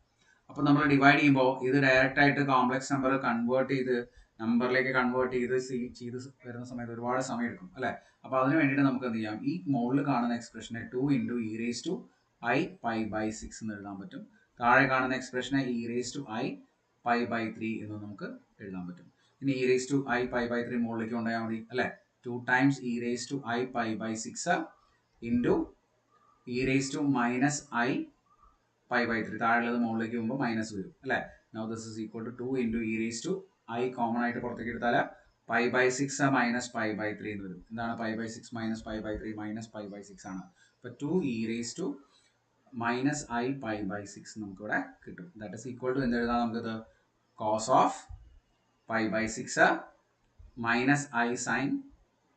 അപ്പോൾ നമ്മൾ ഡിവൈഡ് ചെയ്യുമ്പോൾ ഇത് ഡയറക്റ്റ് ആയിട്ട് കോംപ്ലക്സ് നമ്പർ കൺവേർട്ട് ചെയ്ത് നമ്പറിലേക്ക് കൺവേർട്ട് ചെയ്ത് വരുന്ന സമയത്ത് ഒരുപാട് സമയം എടുക്കും, അല്ലേ? അപ്പോൾ അതിന് വേണ്ടിയിട്ട് നമുക്ക് എന്ത് ചെയ്യാം? ഈ മുകളിൽ കാണുന്ന എക്സ്പ്രഷനെ 2 into e raise to I pi by 6 എന്ന് എഴുതാൻ പറ്റും. താഴെ കാണുന്ന എക്സ്പ്രഷനെ e raise to I pi by 3 എന്ന് നമുക്ക് എഴുതാൻ പറ്റും. ഇനി e raise to I pi by 3 മുകളിലേക്ക് കൊണ്ടുപോയാൽ മതി, അല്ലേ? 2 times e raise to I pi by 6 into e raise to minus I pi by 3. താഴെയുള്ളത് മുകളിലേക്ക് പോകുമ്പോൾ മൈനസ് വരും, അല്ലേ? Now this is equal to 2 into e raise to I common ആയിട്ട് പുറത്തേക്ക് എടുത്താൽ pi by 6 minus pi by 3 എന്ന് വരും. എന്താണ് pi by 6 minus pi by 3? Minus pi by 6 ആണ്. അപ്പോൾ 2 e raise to minus I pi by 6 നമുക്കിവിടെ കിട്ടും. ദാറ്റ് ഇസ് ഈക്വൽ ടു എന്ത് എഴുതാം നമുക്കിത്? Cos of pi by 6 minus I sine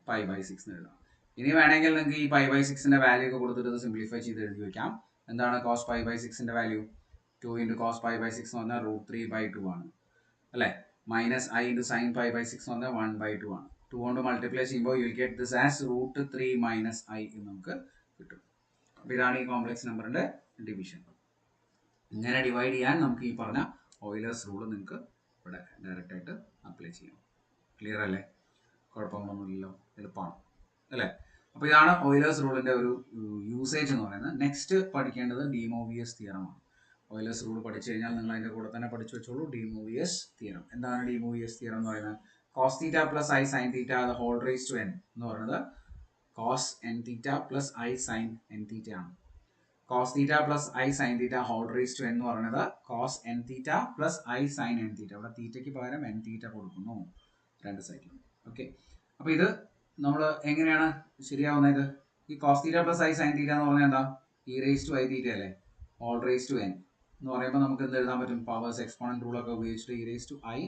pi by 6 എന്ന് എഴുതാം. ഇനി വേണമെങ്കിൽ നിങ്ങൾക്ക് ഈ പൈ ബൈ സിക്സിന്റെ വാല്യൂ ഒക്കെ കൊടുത്തിട്ട് സിംപ്ലിഫൈ ചെയ്ത് എഴുതി വെക്കാം. എന്താണ് കോസ് പൈ ബൈ സിക്സിന്റെ value? 2 into cos pi by six എന്ന് പറഞ്ഞാൽ √3/2 ആണ് അല്ലേ? Minus i into sine pi by six എന്ന് പറഞ്ഞാൽ 1/2 ആണ്. 2 കൊണ്ട് മൾട്ടിപ്ലൈ ചെയ്യുമ്പോൾ you will get this as √3 minus i എന്ന് നമുക്ക് കിട്ടും. അപ്പോൾ ഇതാണ് ഈ കോംപ്ലക്സ് നമ്പറിന്റെ ഡിവിഷൻ. ഇങ്ങനെ ഡിവൈഡ് ചെയ്യാൻ നമുക്ക് ഈ പറഞ്ഞ ഓയിലേഴ്സ് റൂൾ നിങ്ങൾക്ക് ഇവിടെ ഡയറക്റ്റ് ആയിട്ട് അപ്ലൈ ചെയ്യാം. ക്ലിയർ അല്ലേ? കുഴപ്പമൊന്നുമില്ലല്ലോ, എളുപ്പമാണ് അല്ലേ? അപ്പോൾ ഇതാണ് ഓയിലേഴ്സ് റൂളിന്റെ ഒരു യൂസേജ് എന്ന് പറയുന്നത്. നെക്സ്റ്റ് പഠിക്കേണ്ടത് ഡിമോവിയസ് തിയറമാണ്. ഓയിലേഴ്സ് റൂൾ പഠിച്ചു കഴിഞ്ഞാൽ നിങ്ങൾ അതിന്റെ കൂടെ തന്നെ പഠിച്ചു വെച്ചോളൂ ഡിമോവിയസ് തിയറം. എന്താണ് ഡിമോവിയസ് തിയറം എന്ന് പറയുന്നത്? Cos theta plus I sine theta the whole raise to n എന്ന് പറയുന്നത് cos n theta plus I sine n theta ആണ്. Cos theta plus I sine theta whole raise to n എന്ന് പറയുന്നത് cos n theta plus I sine n theta. ഇവിടെ തീറ്റയ്ക്ക് പകരം N തീറ്റ കൊടുക്കുന്നു രണ്ട് സൈഡിലും. ഓക്കെ, അപ്പോൾ ഇത് നമ്മൾ എങ്ങനെയാണ് ശരിയാവുന്നത്? ഈ cos theta plus I sine theta എന്ന് പറഞ്ഞാൽ എന്താ? E raise to I theta അല്ലേ? ഹോൾ റേസ് ടു എൻ എന്ന് പറയുമ്പോൾ നമുക്ക് എന്ത് എഴുതാൻ പറ്റും? പവേഴ്സ് എക്സ്പോണന്റ് റൂളൊക്കെ ഉപയോഗിച്ചിട്ട് e raise to i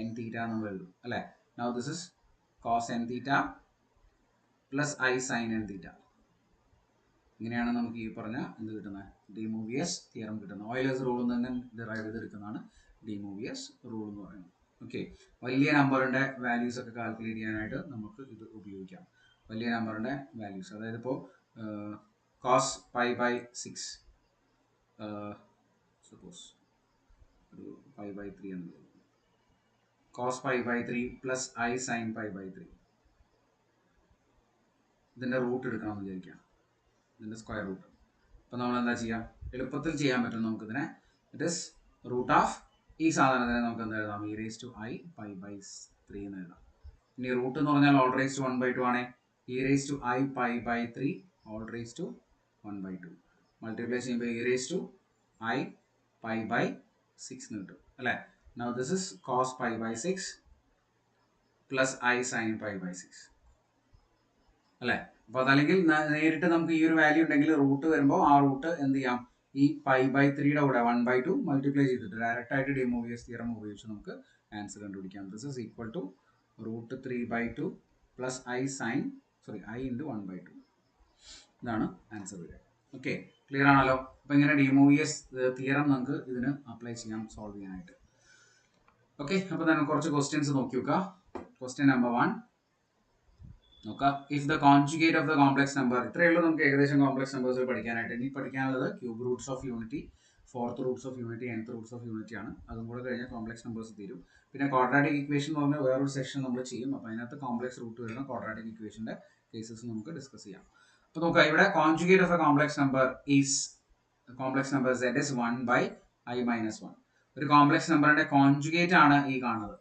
n theta നമ്മൾ എഴുതും അല്ലേ? Now this is cos n theta plus I sine n theta. ഇങ്ങനെയാണ് നമുക്ക് ഈ പറഞ്ഞ എന്ത് കിട്ടുന്നത്? ഡിമോവിയസ് തിയറം കിട്ടുന്നത്. ഓയിലേഴ്സ് റൂളിൽ നിന്ന് ഡിറൈവ് ചെയ്തെടുക്കുന്നതാണ് ഡിമോവിയസ് റൂൾ എന്ന് പറയുന്നത്. ഓക്കെ, വലിയ നമ്പറിന്റെ വാല്യൂസ് ഒക്കെ കാൽക്കുലേറ്റ് ചെയ്യാനായിട്ട് നമുക്ക് ഇത് ഉപയോഗിക്കാം. വലിയ നമ്പറിന്റെ വാല്യൂസ്, അതായത് ഇപ്പോൾ cos pi by six suppose ഒരു പൈ ബൈ ത്രീ എന്ന് cos pi by three plus I sine pi by three. ഇതിന്റെ റൂട്ട് എടുക്കണമെന്ന് വിചാരിക്കാം, ഇതിന്റെ സ്ക്വയർ റൂട്ട്. അപ്പോൾ നമ്മൾ എന്താ ചെയ്യുക? എളുപ്പത്തിൽ ചെയ്യാൻ പറ്റും നമുക്കിതിനെ. ഇറ്റ് ഇസ് റൂട്ട് ഓഫ് ഈ സാധനത്തിനെ നമുക്ക് എന്താ എഴുതാം? E raise to I pi by 3 എന്ന് എഴുതാം. ഇനി റൂട്ട് എന്ന് പറഞ്ഞാൽ ഓൾ റേസ് ടു 1/2 ആണ്. E raise to I pi by 3 whole raise to 1/2 multiply ചെയ്യുമ്പോൾ e raise to I pi by 6 എന്ന് കിട്ടും അല്ലേ? Now this is cos pi by 6 plus I sine pi by 6 അല്ലേ? അപ്പോൾ അതല്ലെങ്കിൽ നേരിട്ട് നമുക്ക് ഈ ഒരു വാല്യൂ ഉണ്ടെങ്കിൽ റൂട്ട് വരുമ്പോൾ ആ റൂട്ട് എന്ത് ചെയ്യാം? ഈ പൈ ബൈ 3യുടെ കൂടെ 1/2 മൾട്ടിപ്ലൈ ചെയ്തിട്ട് ഡയറക്റ്റ് ആയിട്ട് ഡിമോവിയസ് തിയറം ഉപയോഗിച്ച് നമുക്ക് ആൻസർ കണ്ടുപിടിക്കാം. ദിസ് ഇസ് ഈക്വൽ ടു √3/2 പ്ലസ് ഐ സൈൻ ഐ ഇൻറ്റു 1/2. ഇതാണ് ആൻസർ വരിക. ഓക്കെ, ക്ലിയർ ആണല്ലോ? അപ്പോൾ ഇങ്ങനെ ഡിമോവിയസ് തിയറം നമുക്ക് ഇതിന് അപ്ലൈ ചെയ്യാം സോൾവ് ചെയ്യാനായിട്ട്. ഓക്കെ, അപ്പോൾ നമുക്ക് കുറച്ച് ക്വസ്റ്റ്യൻസ് നോക്കി നോക്കാം. ക്വസ്റ്റ്യൻ നമ്പർ 1 നോക്കാം. If the conjugate of the complex number, ഇത്രയേ ഉള്ളൂ നമുക്ക് ഏകദേശം കോംപ്ലക്സ് നമ്പേഴ്സ് പഠിക്കാനായിട്ട്. ഇനി പഠിക്കാനുള്ളത് cube Roots of unity, fourth Roots of unity, nth Roots of unity ആണ്. അതും കൂടെ കഴിഞ്ഞാൽ കോംപ്ലക്സ് നമ്പേഴ്സ് തീരും. പിന്നെ ക്വാഡ്രാറ്റിക് ഇക്വേഷൻ എന്ന് പറഞ്ഞാൽ വേറൊരു സെക്ഷൻ നമ്മൾ ചെയ്യും. അപ്പോൾ അതിനകത്ത് കോംപ്ലക്സ് റൂട്ട് വരുന്ന ക്വാഡ്രാറ്റിക് ഇക്വേഷന്റെ കേസസ് നമുക്ക് ഡിസ്കസ് ചെയ്യാം. അപ്പോൾ നോക്കാം, ഇവിടെ conjugate of A complex number is complex number z is 1/i-1. ഒരു കോംപ്ലക്സ് നമ്പറിന്റെ കോൺജുഗേറ്റ് ആണ് ഈ കാണുന്നത്.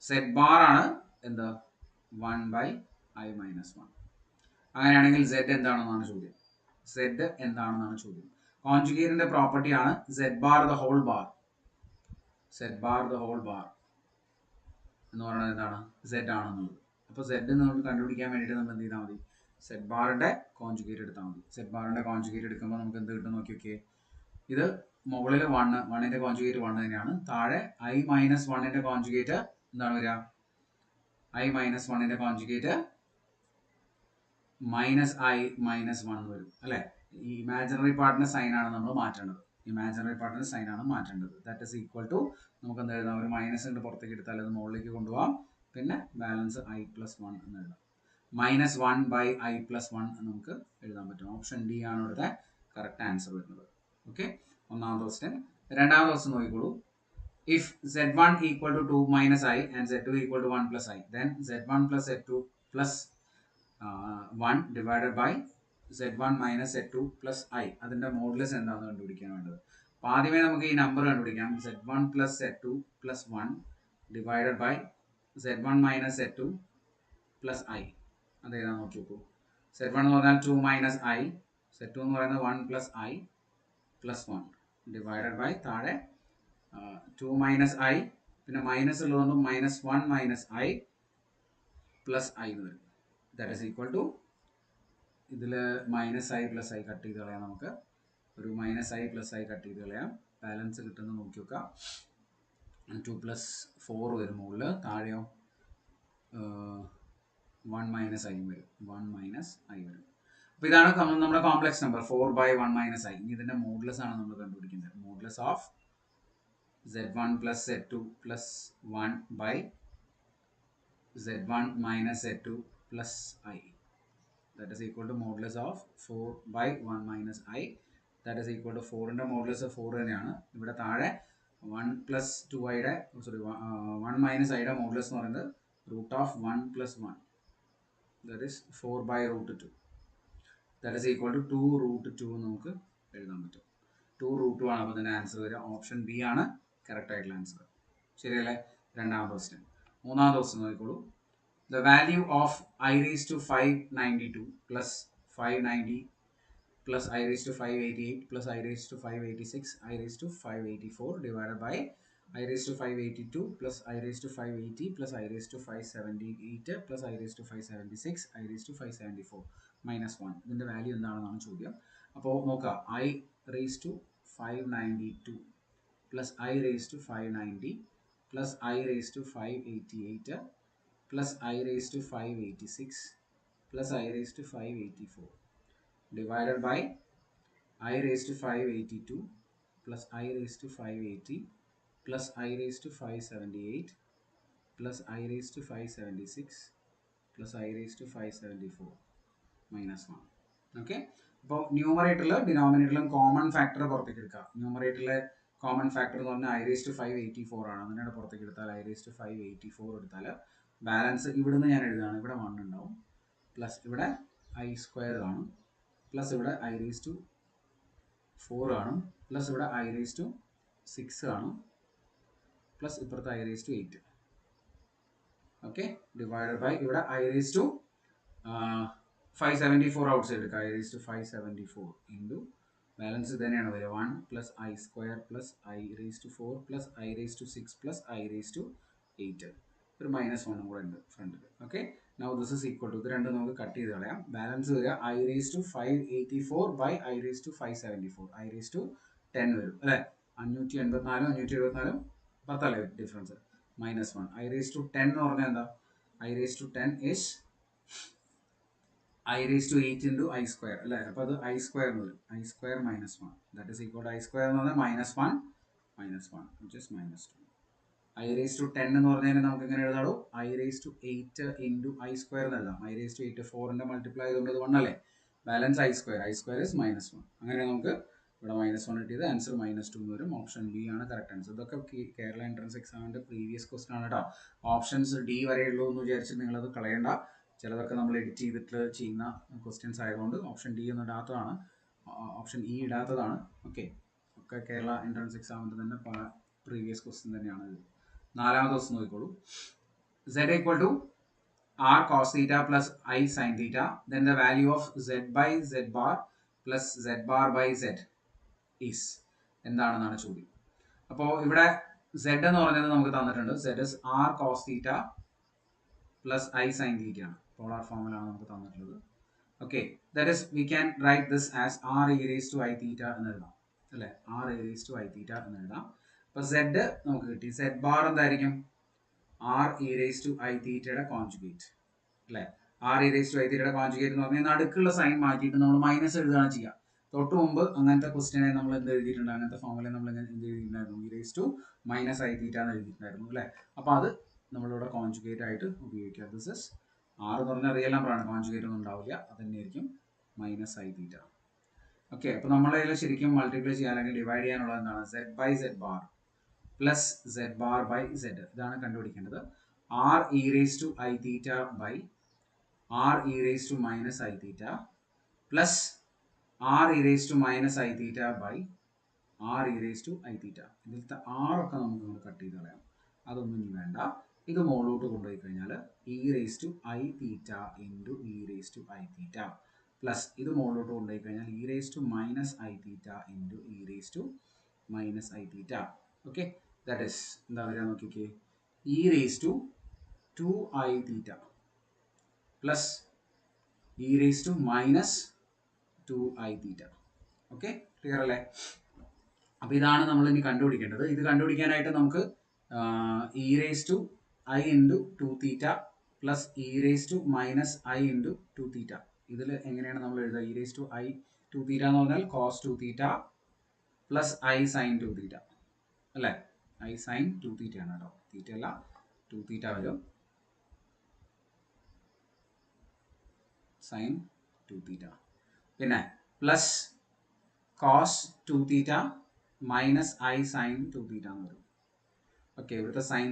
z ബാർ ആണ് എന്ത്? 1/i-1. അങ്ങനെയാണെങ്കിൽ z എന്താണെന്നാണ് ചോദ്യം. z എന്താണെന്നാണ് ചോദ്യം. കോൺജുഗേറ്റിന്റെ പ്രോപ്പർട്ടി ആണ് z bar the whole bar. z bar the whole bar എന്ന് പറയുന്നത് എന്താണ്? z ആണെന്നുള്ളത്. അപ്പോൾ z നമുക്ക് കണ്ടുപിടിക്കാൻ വേണ്ടിയിട്ട് നമ്മൾ എന്ത് ചെയ്താൽ മതി? z ബാറിന്റെ കോൺജുഗേറ്റ് എടുത്താൽ മതി. z ബാറിന്റെ കോൺജുഗേറ്റ് എടുക്കുമ്പോൾ നമുക്ക് എന്ത് കിട്ടും നോക്കി നോക്കിയേ. ഇത് മുകളിൽ 1ന്റെ കോൺജുഗേറ്റ് 1 തന്നെയാണ്. താഴെ i-1ന്റെ കോൺജുഗേറ്റ് എന്താണ് വരിക? i-1ന്റെ കോൺജുഗേറ്റ് -i-1 വരും അല്ലേ? ഈ ഇമാജിനറി പാർട്ടിന്റെ സൈൻ ആണ് നമ്മൾ മാറ്റേണ്ടത്. ഇമാജിനറി പാർട്ടിന്റെ സൈൻ ആണ് മാറ്റേണ്ടത്. ദാറ്റ് ഇസ് ഈക്വൽ ടു നമുക്ക് എന്താ എഴുതാം? ഒരു മൈനസ് കൊണ്ട് പുറത്തേക്ക് എടുത്താൽ അത് മുകളിലേക്ക് കൊണ്ടുപോകാം. പിന്നെ ബാലൻസ് i+1 എന്ന് എഴുതാം. -1/i+1 നമുക്ക് എഴുതാൻ പറ്റും. ഓപ്ഷൻ ഡി ആണ് ഇവിടുത്തെ കറക്റ്റ് ആൻസർ വരുന്നത്. ഓക്കെ, ഒന്നാമത്തെ ക്വസ്റ്റ്യൻ. രണ്ടാമത്തെ ക്വസ്റ്റ്യൻ നോക്കിക്കോളൂ. If z1 equal to 2 minus I and z2 equal to 1 plus I, then z1 plus z2 plus 1 divided by z1 minus z2 plus I. അതിന്റെ modulus എന്താണെന്ന് കണ്ടുപിടിക്കാൻ വേണ്ടത്. അപ്പോൾ ആദ്യമേ നമുക്ക് ഈ നമ്പർ കണ്ടുപിടിക്കാം. z1 plus z2 plus 1 divided by z1 minus z2 plus I. അതേതാണെന്ന് നോക്കി നോക്കൂ. z1 എന്ന് പറഞ്ഞാൽ 2 minus I, z2 എന്ന് പറയുന്നത് 1 plus I plus 1 divided by താഴെ 2 minus I, പിന്നെ മൈനസ് ഉള്ളതുകൊണ്ട് -1 minus I plus I എന്ന് വരും. ദാറ്റ് ഈസ് ഈക്വൽ ടു ഇതിൽ -i plus I കട്ട് ചെയ്ത് കളയാം. നമുക്ക് ഒരു -i plus I കട്ട് ചെയ്ത് കളയാം. ബാലൻസ് കിട്ടുന്ന നോക്കി നോക്കാം. 2 + 4 വരും മുകളിൽ. താഴെയോ 1 മൈനസ് ഐ വരും 1 മൈനസ് ഐ വരും. അപ്പോൾ ഇതാണ് നമ്മുടെ കോംപ്ലക്സ് നമ്പർ 4/1 മൈനസ് ഐ. ഇനി ഇതിൻ്റെ മോഡുലസ് ആണ് നമ്മൾ കണ്ടുപിടിക്കുന്നത്. Modulus of z1 plus z2 plus 1 by z1 minus z2 plus I. That is equal to modulus of 4/1 minus I. That is equal to 4ന്റെ modulus 4 തന്നെയാണ്. ഇവിടെ താഴെ 1 plus 2iയുടെ സോറി 1 minus iയുടെ modulus എന്ന് പറയുന്നത് root of 1 plus 1. That is 4/√2. That is equal to 2√2 നമുക്ക് എഴുതാൻ പറ്റും. 2√2 ആണ് അപ്പോൾ ഇതിൻ്റെ ആൻസർ വരിക. ഓപ്ഷൻ ബി ആണ് കറക്റ്റ് ആയിട്ടുള്ള ആൻസർ. ശരിയല്ലേ? രണ്ടാമത്തെ ക്വസ്റ്റ്യൻ. മൂന്നാമത്തെ ക്വസ്റ്റ്യൻ നോക്കിക്കോളൂ. The value of I raised to 592 plus 590 plus I raised to 588 plus I raised to 586 I raised to 584 divided by I raised to 582 plus I raised to 580 plus I raised to 578 plus I raised to 576 I raised to 574 minus 1. ഇതിൻ്റെ value എന്താണെന്നാണ് ചോദ്യം. അപ്പോൾ നോക്കുക, I raised to 592 plus I raised to 590 plus I raised to 588 plus I raised to 586 plus I raised to 584 divided by I raised to 582 plus I raised to 580 plus I raised to 578 plus I raised to 576 plus I raised to 574 minus 1. Okay. അപ്പോൾ ന്യൂമറേറ്ററിലും ഡിനോമിനേറ്ററിലും common factor പുറത്തേക്ക് എടുക്കുക. ന്യൂമറേറ്ററിലെ common factor എന്ന് പറഞ്ഞാൽ I raised to 584 ആണ്. അങ്ങനെയാണ് പുറത്തേക്ക് എടുത്താൽ I raised to 584 എടുത്താൽ ബാലൻസ് ഇവിടുന്ന് ഞാൻ എഴുതുകയാണ്. ഇവിടെ 1 ഉണ്ടാവും, പ്ലസ് ഇവിടെ I സ്ക്വയർ കാണും, പ്ലസ് ഇവിടെ I raised to 4 കാണും, പ്ലസ് ഇവിടെ I raised to 6 കാണും, പ്ലസ് ഇപ്പുറത്ത് I raised to 8. Okay, divided by ഇവിടെ I raised to 574 ഔട്ട്സൈഡ് എടുക്കുക. I raised to 574 into balance തന്നെയാണ് വരിക 1 പ്ലസ് I square plus I raised to 4 plus I raised to 6 plus I raised to 8. ഒരു -1 കൂടെ ഉണ്ട് ഫ്രണ്ടിൽ. Okay, now this is equal to ഇത് രണ്ടും നമുക്ക് കട്ട് ചെയ്ത് കളയാം. ബാലൻസ് വരിക I raised to 584 by I raised to 574. I raised to 10 വരും അല്ലേ? 584 574 10 ഡിഫറൻസ് -1. I raised to 10 എന്ന് പറഞ്ഞാൽ എന്താ? I raised to 10 is I raised to 8 into I square അല്ലേ? അപ്പോൾ അത് I square എന്ന് വരും. I square minus 1. That is equal to I square എന്ന് പറഞ്ഞാൽ -1 which is -2. I raised to 10 എന്ന് പറഞ്ഞാൽ നമുക്ക് എങ്ങനെ എഴുതാടോ? I raised to 8 into I square എന്ന് എഴുതാം. I raised to 8 4ന്റെ മൾട്ടിപ്ലൈ ചെയ്തുകൊണ്ട് ഇത് 1 അല്ലേ? Balance I square is -1. അങ്ങനെ നമുക്ക് ഇവിടെ -1 കിട്ടിയത്. ആൻസർ -2 എന്ന് വരും. ഓപ്ഷൻ ബി ആണ് കറക്റ്റ് ആൻസർ. ഇതൊക്കെ കേരള എൻട്രൻസ് എക്സാമിൻ്റെ പ്രീവിയസ് ക്വസ്റ്റൻ ആണ് കേട്ടോ. ഓപ്ഷൻസ് ഡി വരെ ഉള്ളൂ എന്ന് വിചാരിച്ചിട്ട് നിങ്ങളത് കളയണ്ട. ചിലതൊക്കെ നമ്മൾ എഡിറ്റ് ചെയ്തിട്ട് ചെയ്യുന്ന ക്വസ്റ്റ്യൻസ് ആയതുകൊണ്ട് ഓപ്ഷൻ ഡി ഒന്നും ഇടാത്തതാണ്, ഓപ്ഷൻ ഇ ഇടാത്തതാണ്. ഓക്കെ, ഒക്കെ കേരള എൻട്രൻസ് എക്സാമിൻ്റെ തന്നെ പ്രീവിയസ് ക്വസ്റ്റ്യൻ തന്നെയാണ് ഇത്. നാലാമത്തെ ദിവസം നോക്കിക്കോളൂ. Z equal to R cos theta plus I sin theta, then the value of Z by Z bar plus Z bar by Z is എന്താണെന്നാണ് ചോദ്യം. അപ്പോൾ ഇവിടെ Z എന്ന് പറഞ്ഞത് നമുക്ക് തന്നിട്ടുണ്ട്. Z is R cos theta plus I sin theta ആണ്. Polar ഫോമിലാണ് നമുക്ക് തന്നിട്ടുള്ളത്. Okay, that is V can right this as R e raised to I theta എന്ന് എഴുതാം അല്ലേ? R e raised to I theta എന്ന് എഴുതാം. അപ്പോൾ Z നമുക്ക് കിട്ടി. Z ബാർ എന്തായിരിക്കും? R e raised to I theta conjugate അല്ലേ? R e raised to I theta conjugate എന്ന് പറഞ്ഞാൽ നടുക്കുള്ള സൈൻ മാറ്റിയിട്ട് നമ്മൾ മൈനസ് എഴുതുകയാണ് ചെയ്യുക. തൊട്ട് മുമ്പ് അങ്ങനത്തെ ക്വസ്റ്റ്യനെ നമ്മൾ എന്ത് എഴുതിയിട്ടുണ്ട്? അങ്ങനത്തെ ഫോമിലെ നമ്മൾ എന്ത് എഴുതിയിട്ടുണ്ടായിരുന്നു? E raised to minus I theta എന്ന് എഴുതിയിട്ടുണ്ടായിരുന്നു അല്ലേ? അപ്പോൾ അത് നമ്മളിവിടെ കോൺജുഗേറ്റ് ആയിട്ട് ഉപയോഗിക്കുക. ദിസ് ഇസ് R എന്ന് പറഞ്ഞാൽ റിയൽ നമ്പറാണ്, കോൺജുഗേറ്റ് ഒന്നും ഉണ്ടാവില്ല. അത് തന്നെയായിരിക്കും -I theta. ഓക്കെ, അപ്പോൾ നമ്മളതിൽ ശരിക്കും മൾട്ടിപ്ലൈ ചെയ്യാൻ അല്ലെങ്കിൽ ഡിവൈഡ് ചെയ്യാനുള്ളത് എന്താണ്? Z by Z bar plus Z bar by Z. ഇതാണ് കണ്ടുപിടിക്കേണ്ടത്. R e raised to I theta by R e raised to minus I theta plus R e raised to minus I theta by R e raised to I theta. ഇതിലത്തെ R ഒക്കെ നമുക്ക് cut ചെയ്ത് കളയാം, അതൊന്നും ഇനി വേണ്ട. ഇത് മുകളിലോട്ട് കൊണ്ടുപോയി കഴിഞ്ഞാൽ E raised to I theta into E raised to I theta plus ഇത് മുകളിലോട്ട് കൊണ്ടുപോയി കഴിഞ്ഞാൽ E raised to minus I theta into E raised to minus I theta. Okay, that is എന്താ പറയുക നോക്കിക്കേ, E raised to 2I theta plus E raised to minus 2I theta. Okay, clear അല്ലേ? അപ്പോൾ ഇതാണ് നമ്മൾ ഇനി കണ്ടുപിടിക്കേണ്ടത്. ഇത് കണ്ടുപിടിക്കാനായിട്ട് നമുക്ക് E raised to I into 2 theta plus e raise to minus i into two theta. ഇതിൽ എങ്ങനെയാണ് നമ്മൾ എഴുതുക? E raise to i two theta എന്ന് പറഞ്ഞാൽ cos two theta plus I sine two theta അല്ലേ? ഐ സൈൻ ടു തീറ്റ ആണ് കേട്ടോ, തീറ്റ അല്ല, ടു തീറ്റ വരും, സൈൻ ടു തീറ്റ. പിന്നെ plus cos two theta minus I sine two theta എന്ന് വരും. ഓക്കെ, ഇവിടുത്തെ sine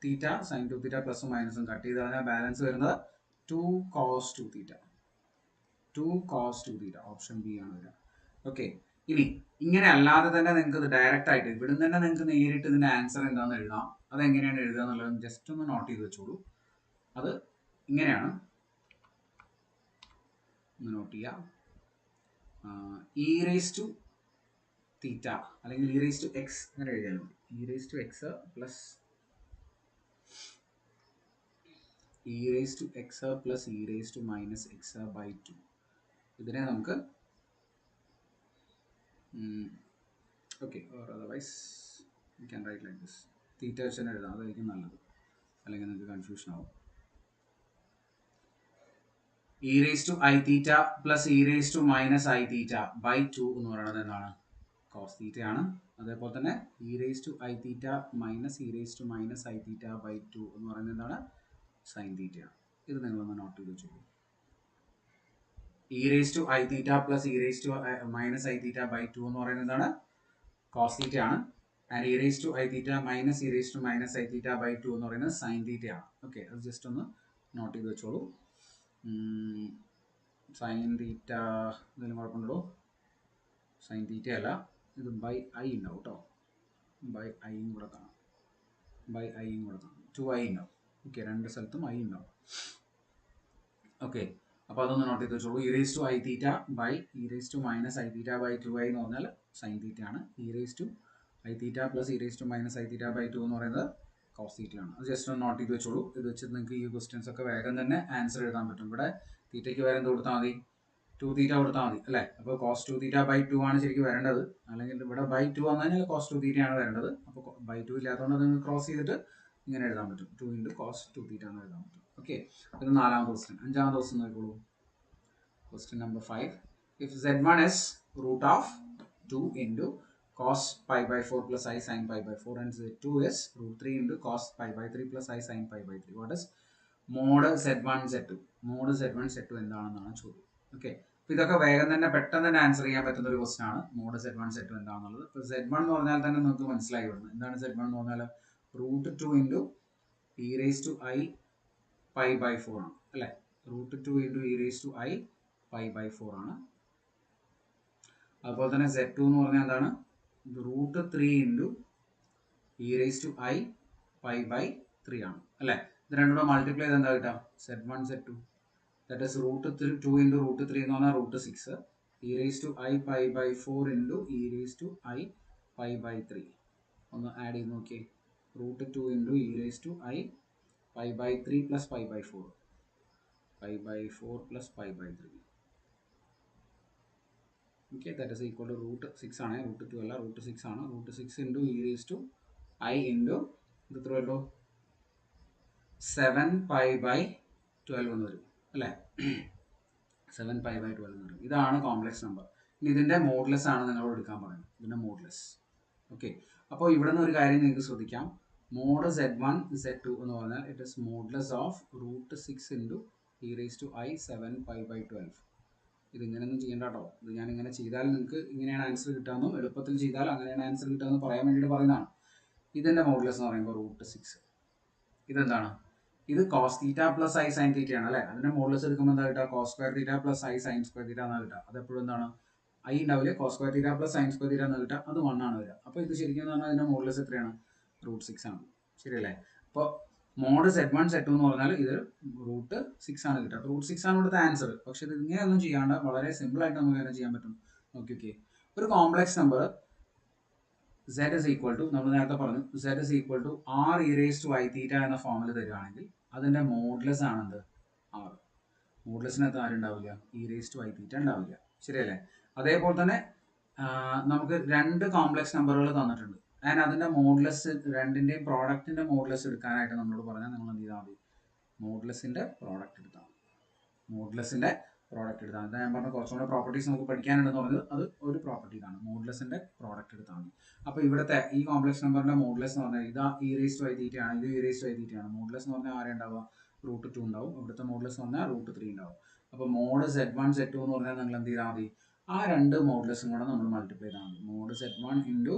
theta sine two theta പ്ലസും മൈനസും കട്ട് ചെയ്ത് കഴിഞ്ഞാൽ ബാലൻസ് വരുന്നത് two cos two theta. Two cos two theta option B ആണ് വരിക. ഓക്കെ, ഇനി ഇങ്ങനെ അല്ലാതെ തന്നെ നിങ്ങൾക്ക് ഇത് ഡയറക്റ്റ് ആയിട്ട് ഇവിടുന്ന് തന്നെ നിങ്ങൾക്ക് നേരിട്ട് ഇതിന്റെ ആൻസർ എന്താണെന്ന് എഴുതാം. അതെങ്ങനെയാണ് എഴുതുക എന്നുള്ളത് ജസ്റ്റ് ഒന്ന് നോട്ട് ചെയ്ത് വെച്ചോളൂ. അത് ഇങ്ങനെയാണ്, ഒന്ന് നോട്ട് ചെയ്യാം. ഇ റേസ് ടു തീറ്റ അല്ലെങ്കിൽ ഇ റേസ് ടു എക്സ് അങ്ങനെ എഴുതിയാൽ മതി. E raise to x plus e raise to x plus e raise to minus x by two. ഇതിനെ നമുക്ക് okay, or otherwise you can write like this. Theta വെച്ച് തന്നെ എഴുതാം, അതായിരിക്കും നല്ലത്, അല്ലെങ്കിൽ നിങ്ങൾക്ക് കൺഫ്യൂഷൻ ആവും. E raise to I theta plus e raise to minus I theta by two എന്ന് പറയുന്നത് എന്താണ്? കോസ് തീറ്റ ആണ്. അതേപോലെ തന്നെ e raise to I theta minus e raise to minus I theta by two എന്ന് പറയുന്നത് എന്താണ്? സൈൻ തീറ്റ ആണ്. ഇത് നിങ്ങളൊന്ന് നോട്ട് ചെയ്ത് വെച്ചോളൂ. E raise to I theta plus e raise to minus I theta by two എന്ന് പറയുന്നത് എന്താണ്? കോസ് തീറ്റ ആണ്. And e raise to I theta minus e raise to minus I theta by two എന്ന് പറയുന്നത് sign theta ആണ്. Okay, അത് just ഒന്ന് not ചെയ്ത് വെച്ചോളൂ. സൈൻ തീറ്റ എന്തെങ്കിലും കുഴപ്പമുണ്ടോ? സൈൻ തീറ്റ അല്ല, ഇത് ബൈ ഐ ഉണ്ടാവും കേട്ടോ, ബൈ ഐയും കൂടെ കാണാം, ബൈ ഐയും കൂടെ കാണാം, 2i ഉണ്ടാവും. ഓക്കെ, രണ്ട് സ്ഥലത്തും ഐ ഉണ്ടാവും. ഓക്കെ, അപ്പോൾ അതൊന്ന് നോട്ട് ചെയ്ത് വെച്ചോളൂ. E raise to I theta by e raise to minus I theta by 2i എന്ന് പറഞ്ഞാൽ സൈൻ തീറ്റ ആണ്. E raise to I theta plus e raise to minus I theta by 2 എന്ന് പറയുന്നത് cos theta ആണ്. അത് just ഒന്ന് not ചെയ്ത് വെച്ചോളൂ. ഇത് വെച്ചിട്ട് നിങ്ങൾക്ക് ഈ ക്വസ്റ്റ്യൻസ് ഒക്കെ വേഗം തന്നെ ആൻസർ എഴുതാൻ പറ്റും. ഇവിടെ തീറ്റയ്ക്ക് വരെ എന്ത് കൊടുത്താൽ മതി? ടു തീറ്റ കൊടുത്താൽ മതി അല്ലേ? അപ്പോൾ കോസ് ടു തീറ്റ ബൈ 2 ആണ് ശരിക്കും വരേണ്ടത്, അല്ലെങ്കിൽ ഇവിടെ ബൈ 2 വന്നു കഴിഞ്ഞാൽ കോസ് ടു തീറ്റ ആണ് വരേണ്ടത്. അപ്പോൾ ബൈ 2 ഇല്ലാത്തതുകൊണ്ട് അത് ക്രോസ് ചെയ്തിട്ട് ഇങ്ങനെ എഴുതാൻ പറ്റും, 2 ഇൻറ്റു കോസ് ടു തീറ്റ എന്ന് എഴുതാൻ പറ്റും. ഓക്കെ, ഇത് നാലാമത്തെ ക്വസ്റ്റ്യൻ. അഞ്ചാമത്തെ ക്വസ്റ്റ്യൻ നോക്കിക്കോളൂ. Question number 5. If z1 is root of 2 into cos pi by 4 plus I sin pi by 4 and z2 is root 3 into cos pi by 3 plus I sin pi by 3. What is mod z1 z2? Mod z1 z2 എന്താണെന്നാണ് ചോദ്യം. Okay, അപ്പോൾ ഇതൊക്കെ വേഗം തന്നെ പെട്ടെന്ന് തന്നെ answer ചെയ്യാൻ പറ്റുന്ന ഒരു ക്വസ്റ്റൻ ആണ്. മോഡ് z1 z2 എന്താണെന്നുള്ളത്. ഇപ്പോൾ z1 എന്ന് പറഞ്ഞാൽ തന്നെ നമുക്ക് മനസ്സിലായി വരുന്നത് എന്താണ് z1 എന്ന് പറഞ്ഞാൽ root 2 into e raise to I pi by 4 ആണ് അല്ലേ? Root 2 into e raise to I pi by 4 ആണ്. അതുപോലെ തന്നെ z2 എന്ന് പറഞ്ഞാൽ എന്താണ്? Root 3 into e raise to I pi by 3 ആണ് അല്ലേ? ഇത് രണ്ടും കൂടെ മൾട്ടിപ്ലൈ ചെയ്ത് എന്താ കിട്ടുക? z1 z2 that is root 2 into root 3 എന്ന് പറഞ്ഞാൽ root 6, e raise to I pi by 4 into e raise to I pi by 3. ഒന്ന് ആഡ് ചെയ്ത് നോക്കിയേ. Root 2 into e raise to I pi by 3 plus pi by 4, pi by 4 plus pi by 3. Okay, that is equal to root 6 ആണ്, root 2 അല്ല, root 6 ആണ്. root 6 into e raised to I into ഇത് എത്ര വരും? 7 pi by 12 എന്ന് വരും അല്ലേ? 7 pi by 12 എന്ന് വരും. ഇതാണ് കോംപ്ലക്സ് നമ്പർ. ഇനി ഇതിൻ്റെ മോഡ്ലെസ് ആണ് നിങ്ങളോട് എടുക്കാൻ പറയുന്നത്, ഇതിൻ്റെ മോഡ്ലെസ്. ഓക്കെ, അപ്പോൾ ഇവിടെ നിന്ന് ഒരു കാര്യം നിങ്ങൾക്ക് ശ്രദ്ധിക്കാം. മോഡ് z1 z2 എന്ന് പറഞ്ഞാൽ it is modulus of root 6 into e raise to I 7 pi by 12. ഇതിങ്ങനെയൊന്നും ചെയ്യേണ്ട കേട്ടോ. ഇത് ഞാൻ ഇങ്ങനെ ചെയ്താൽ നിങ്ങൾക്ക് ഇങ്ങനെയാണ് ആൻസർ കിട്ടാമെന്നും എളുപ്പത്തിൽ ചെയ്താൽ അങ്ങനെയാണ് ആൻസർ കിട്ടുകയെന്ന് പറയാൻ വേണ്ടിയിട്ട് പറയുന്നതാണ്. ഇതിൻ്റെ മോഡ്ലെസ് എന്ന് പറയുമ്പോൾ റൂട്ട് 6. ഇതെന്താണ്? ഇത് cos theta plus I sine theta ആണ് അല്ലേ? അതിൻ്റെ മോഡ്ലെസ് എടുക്കുമ്പോൾ എന്താ കിട്ടുക? Cos square theta plus I sine square theta എന്നാണ് കിട്ടുക. അതെപ്പോഴും എന്താണ്? ഐ ഉണ്ടാവില്ലേ? Cos square theta plus sine square theta എന്ന് കിട്ടുക, അത് 1 ആണ് വരിക. അപ്പോൾ ഇത് ശരിക്കും എന്ന് പറഞ്ഞാൽ അതിൻ്റെ മോഡ്ലെസ് എത്രയാണ്? റൂട്ട് 6 ആണ്. ശരിയല്ലേ? അപ്പോൾ മോഡ് z1 z2 എന്ന് പറഞ്ഞാൽ ഇത് റൂട്ട് 6 ആണ് കിട്ടുക. റൂട്ട് 6 ആണ് ഇവിടുത്തെ ആൻസർ. പക്ഷെ ഇത് ഇങ്ങനെയൊന്നും ചെയ്യാണ്ട് വളരെ സിമ്പിൾ ആയിട്ട് നമുക്ക് എങ്ങനെ ചെയ്യാൻ പറ്റും നോക്കി. ഓക്കെ, ഒരു complex number z is equal to നമ്മൾ നേരത്തെ പറഞ്ഞു z is equal to r e raised to I theta എന്ന ഫോമിൽ തരികയാണെങ്കിൽ അതിൻ്റെ മോഡ്ലെസ് ആണെന്ത്? r. മോഡ്ലെസിനകത്ത് ആരുണ്ടാവില്ല? e raised to I theta ഉണ്ടാവില്ല. ശരിയല്ലേ? അതേപോലെ തന്നെ നമുക്ക് രണ്ട് കോംപ്ലക്സ് നമ്പറുകൾ തന്നിട്ടുണ്ട്. ആൻഡ് അതിൻ്റെ മോഡ്ലെസ് രണ്ടിൻ്റെയും പ്രോഡക്റ്റിൻ്റെ മോഡ്ലെസ് എടുക്കാനായിട്ട് നമ്മളോട് പറഞ്ഞാൽ നിങ്ങൾ എന്ത് ചെയ്താൽ മതി? മോഡുലസിൻ്റെ പ്രോഡക്റ്റ് എടുത്താൽ മതി. മോഡുലസിൻ്റെ പ്രോഡക്റ്റ് എടുത്താൽ മതി. ഞാൻ പറഞ്ഞ കുറച്ചുകൂടെ പ്രോപ്പർട്ടീസ് നമുക്ക് പഠിക്കാനുണ്ടെന്ന് പറഞ്ഞത് അത് ഒരു പ്രോപ്പർട്ടി ഇതാണ്. മോഡുലസിൻ്റെ പ്രോഡക്റ്റ് എടുത്താൽ മതി. അപ്പോൾ ഇവിടുത്തെ ഈ കോംപ്ലക്സ് നമ്പറിൻ്റെ മോഡുലസ് എന്ന് പറഞ്ഞാൽ ഇതാ ഇ റേസ് ടു ഐ തീറ്റ ആണ്, ഇത് ഇ റേസ് ടു ഐ തീറ്റ ആണ്. മോഡുലസ് എന്ന് പറഞ്ഞാൽ ആരെ ഉണ്ടാവുക? √2 ഉണ്ടാവും. ഇവിടുത്തെ മോഡുലസ് എന്ന് പറഞ്ഞാൽ √3 ഉണ്ടാവും. അപ്പോൾ മോഡ് Z1 Z2 എന്ന് പറഞ്ഞാൽ നിങ്ങൾ എന്ത് ചെയ്താൽ മതി? ആ രണ്ട് മോഡുലസും കൂടെ നമ്മൾ മൾട്ടിപ്ലൈ ചെയ്താൽ മതി. Mod Z1 into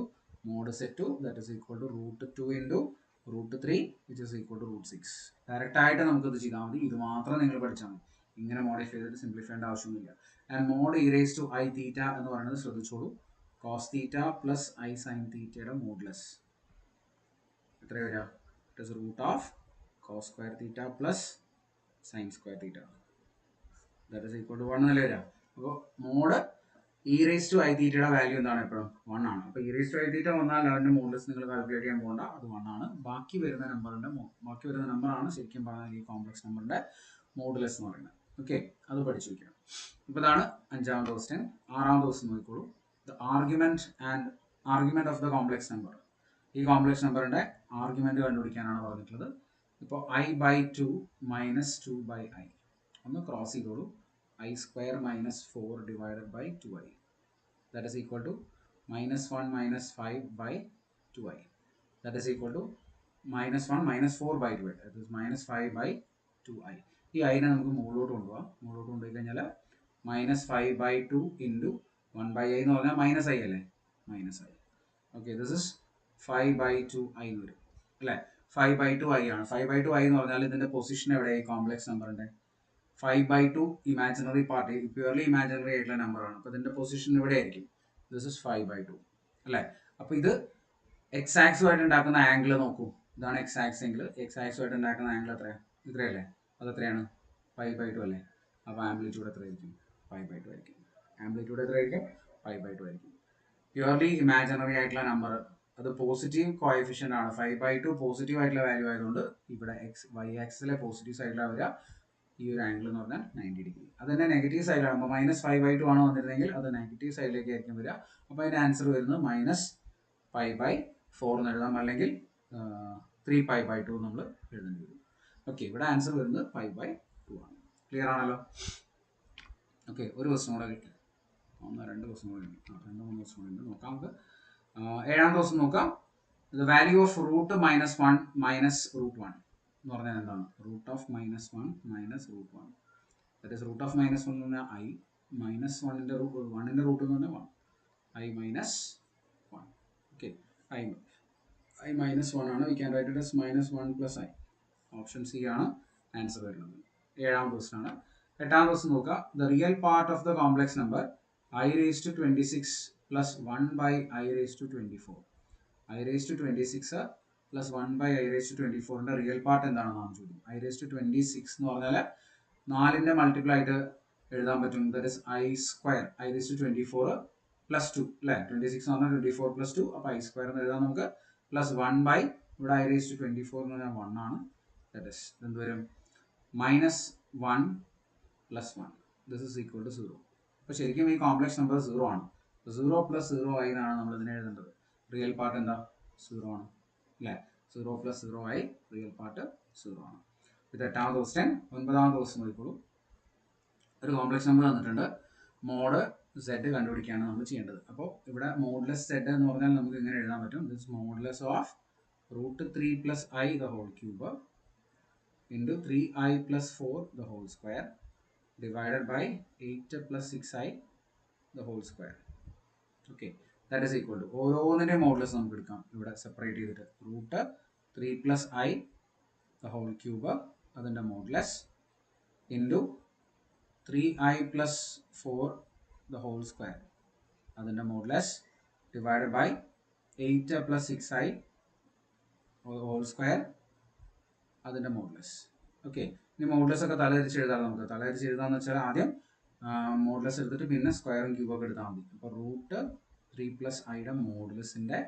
mod Z2 that is equal to √2 into √3 which is equal to √6. Direct ആയിട്ട് നമുക്കിത് ചെയ്താൽ മതി. ഇത് മാത്രം നിങ്ങൾ പഠിച്ചാൽ മതി. ഇങ്ങനെ മോഡിഫൈ ചെയ്തിട്ട് സിംപ്ലിഫൈ ചെയ്യേണ്ട ആവശ്യമൊന്നുമില്ല. And mod e raise to I theta എന്ന് പറയുന്നത് ശ്രദ്ധിച്ചോളൂ. Cos theta plus I sine തീറ്റയുടെ മോഡുലസ് എത്ര വരിക? It is root of cos square theta plus sine square theta that is equal to 1 എന്നല്ലേ വരിക. അപ്പോൾ mod e raise to i തീറ്റയുടെ വാല്യൂ എന്താണ്? എപ്പോഴും 1 ആണ്. അപ്പോൾ e raise to I theta വന്നാൽ അതിൻ്റെ മോഡുലസ് നിങ്ങൾ കാൽക്കുലേറ്റ് ചെയ്യാൻ പോകണ്ട, അത് 1 ആണ്. ബാക്കി വരുന്ന നമ്പറാണ് ശരിക്കും പറഞ്ഞാൽ ഈ കോംപ്ലക്സ് നമ്പറിൻ്റെ മോഡുലസ് എന്ന് പറയുന്നത്. ഓക്കെ, അത് പഠിച്ചു വയ്ക്കണം. ഇപ്പോൾ ഇതാണ് 5ാമത്തെ ക്വസ്റ്റ്യൻ. 6ാമത്തെ ക്വസ്റ്റ്യൻ നോക്കിക്കോളൂ. The argument of the complex number. ഈ കോംപ്ലക്സ് നമ്പറിൻ്റെ ആർഗ്യുമെന്റ് കണ്ടുപിടിക്കാനാണ് പറഞ്ഞിട്ടുള്ളത്. ഇപ്പോൾ I/2 മൈനസ് 2/i ഒന്ന് ക്രോസ് ചെയ്തോളൂ. I² minus 4 divided by 2i that is equal to -1 minus 5/2i that is equal to -1 minus 4/2i that is -5/2i. ഈ ഐനെ നമുക്ക് മുകളിലോട്ട് കൊണ്ടുപോകാം. മുകളിലോട്ട് കൊണ്ടുപോയി കഴിഞ്ഞാൽ -5/2 ഇൻറ്റു 1/i എന്ന് പറഞ്ഞാൽ -i അല്ലേ? -i. Okay, this is 5/2i എന്ന് വരും അല്ലേ? 5/2i ആണ്. 5/2i എന്ന് പറഞ്ഞാൽ ഇതിൻ്റെ പൊസിഷൻ എവിടെയായി? കോംപ്ലക്സ് നമ്പറിൻ്റെ 5/2 ഇമാജിനറി പാർട്ട്, പ്യുവർലി ഇമാജിനറി ആയിട്ടുള്ള നമ്പറാണ്. അപ്പോൾ ഇതിൻ്റെ പൊസിഷൻ ഇവിടെ ആയിരിക്കും. ദിസ് ഇസ് 5/2 അല്ലേ? അപ്പോൾ ഇത് എക്സ് ആക്സുമായിട്ട് ഉണ്ടാക്കുന്ന ആംഗിൾ നോക്കൂ. ഇതാണ് എക്സ് ആക്സ് എങ്കിൽ എക്സ് ആക്സുമായിട്ട് ഉണ്ടാക്കുന്ന ആംഗിൾ എത്രയാണ്? ഇത്രയല്ലേ? അതെത്രയാണ്? 5/2 അല്ലേ? അപ്പോൾ ആംപ്ലിറ്റ്യൂഡ് എത്രയായിരിക്കും? 5/2 ആയിരിക്കും. ആംപ്ലിറ്റ്യൂഡ് എത്രയായിരിക്കും? 5/2 ആയിരിക്കും. പ്യുവർലി ഇമാജിനറി ആയിട്ടുള്ള നമ്പർ, അത് പോസിറ്റീവ് കോഎഫിഷ്യൻ്റ് ആണ്. 5/2 പോസിറ്റീവ് ആയിട്ടുള്ള വാല്യൂ ആയതുകൊണ്ട് ഇവിടെ വൈ ആക്സിലെ പോസിറ്റീവ് സൈഡിലാണ് വരിക. ഈ ഒരു ആംഗിൾ എന്ന് പറഞ്ഞാൽ 90 ഡിഗ്രി. അത് തന്നെ നെഗറ്റീവ് സൈഡിലാകുമ്പോൾ -5/2 ആണ് വന്നിരുന്നെങ്കിൽ അത് നെഗറ്റീവ് സൈഡിലേക്ക് ആയിരിക്കും വരിക. അപ്പോൾ അതിൻ്റെ ആൻസർ വരുന്നത് -π/4 എന്ന് എഴുതാം, അല്ലെങ്കിൽ 3π/2 നമ്മൾ എഴുതേണ്ടി വരും. ഓക്കെ, ഇവിടെ ആൻസർ വരുന്നത് 5/2 ആണ്. ക്ലിയർ ആണല്ലോ? ഓക്കെ, ഒരു ക്വസ്റ്റ്യൻ കൂടെ കിട്ടി. 2 ക്വസ്റ്റ്യൻ കൂടെ ഉണ്ട്. 2-3 ക്വസ്റ്റ്യൻ കൂടെ ഉണ്ട്. നോക്കാം നമുക്ക്. 7ാമത്തെ ക്വസ്റ്റ്യൻ നോക്കാം. ദ വാല്യൂ ഓഫ് √1 മൈനസ് √1 എന്ന് പറഞ്ഞാൽ എന്താണ്? Root of -1 minus √1 that is root of -1 എന്ന് പറഞ്ഞാൽ i, -1ൻ്റെ റൂട്ട് 1ൻ്റെ റൂട്ട് എന്ന് പറഞ്ഞാൽ 1, i minus 1. Okay, i minus 1 ആണ്. We can write it as -1 + i. Option C ആണ് ആൻസർ വരുന്നത്. 7ാമത്തെ ക്വസ്റ്റ്യൻ ആണ്. 8ാമത്തെ ക്വസ്റ്റ്യൻ നോക്കുക. The real part of the complex number i⁻26 + 1/i⁻24. i⁻26 + 1/i⁻24ൻ്റെ റിയൽ പാർട്ട് എന്താണെന്നാണ് ചോദ്യം. i⁻26 എന്ന് പറഞ്ഞാൽ 4ൻ്റെ മൾട്ടിപ്പിൾ ആയിട്ട് എഴുതാൻ പറ്റും. ദാറ്റ് ഇസ് i² i⁻24 + 2 അല്ലേ? 26 എന്ന് പറഞ്ഞാൽ 24 + 2. അപ്പോൾ i² എന്ന് എഴുതാം നമുക്ക്. +1/ ഇവിടെ i⁻24 എന്ന് പറഞ്ഞാൽ 1 ആണ്. ദാറ്റ് ഇസ് എന്ത് വരും? -1 + 1 ദിസ് ഇസ് ഈക്വൽ ടു 0. അപ്പോൾ ശരിക്കും ഈ കോംപ്ലക്സ് നമ്പർ 0 ആണ്. 0 + 0i എന്നാണ് നമ്മൾ ഇതിനെ എഴുതേണ്ടത്. റിയൽ പാർട്ട് എന്താ? 0 ആണ് അല്ലേ? 0 + 0i റിയൽ പാർട്ട് 0 ആണ്. ഇത് 8ാമത്തെ ക്വസ്റ്റ്യൻ. 9ാമത്തെ ക്വസ്റ്റ്യൻ നോക്കിക്കോളൂ. ഒരു കോംപ്ലക്സ് നമ്പർ തന്നിട്ടുണ്ട്. മോഡ് Z കണ്ടുപിടിക്കുകയാണ് നമ്മൾ ചെയ്യേണ്ടത്. അപ്പോൾ ഇവിടെ മോഡുലസ് Z എന്ന് പറഞ്ഞാൽ നമുക്ക് ഇങ്ങനെ എഴുതാൻ പറ്റും. This modulus of √3 + i the whole cube into 3i + 4 the whole square divided by 8 + 6i the whole square. Okay, that is equal to ഓരോന്നിൻ്റെ മോഡുലസ് നമുക്ക് എടുക്കാം. ഇവിടെ സെപ്പറേറ്റ് ചെയ്തിട്ട് √3 + i the whole cube അതിൻ്റെ modulus into 3i + 4 the whole square അതിൻ്റെ modulus divided by 8 + 6i whole square അതിൻ്റെ modulus. Okay, ഇനി modulus ഒക്കെ തലതിരിച്ച് എഴുതാം. നമുക്ക് തലതിരിച്ച് എഴുതാന്ന് വെച്ചാൽ ആദ്യം മോഡുലസ് എടുത്തിട്ട് പിന്നെ സ്ക്വയറും ക്യൂബൊക്കെ എടുത്താൽ മതി. അപ്പോൾ √3 + iയുടെ മോഡുലസിൻ്റെ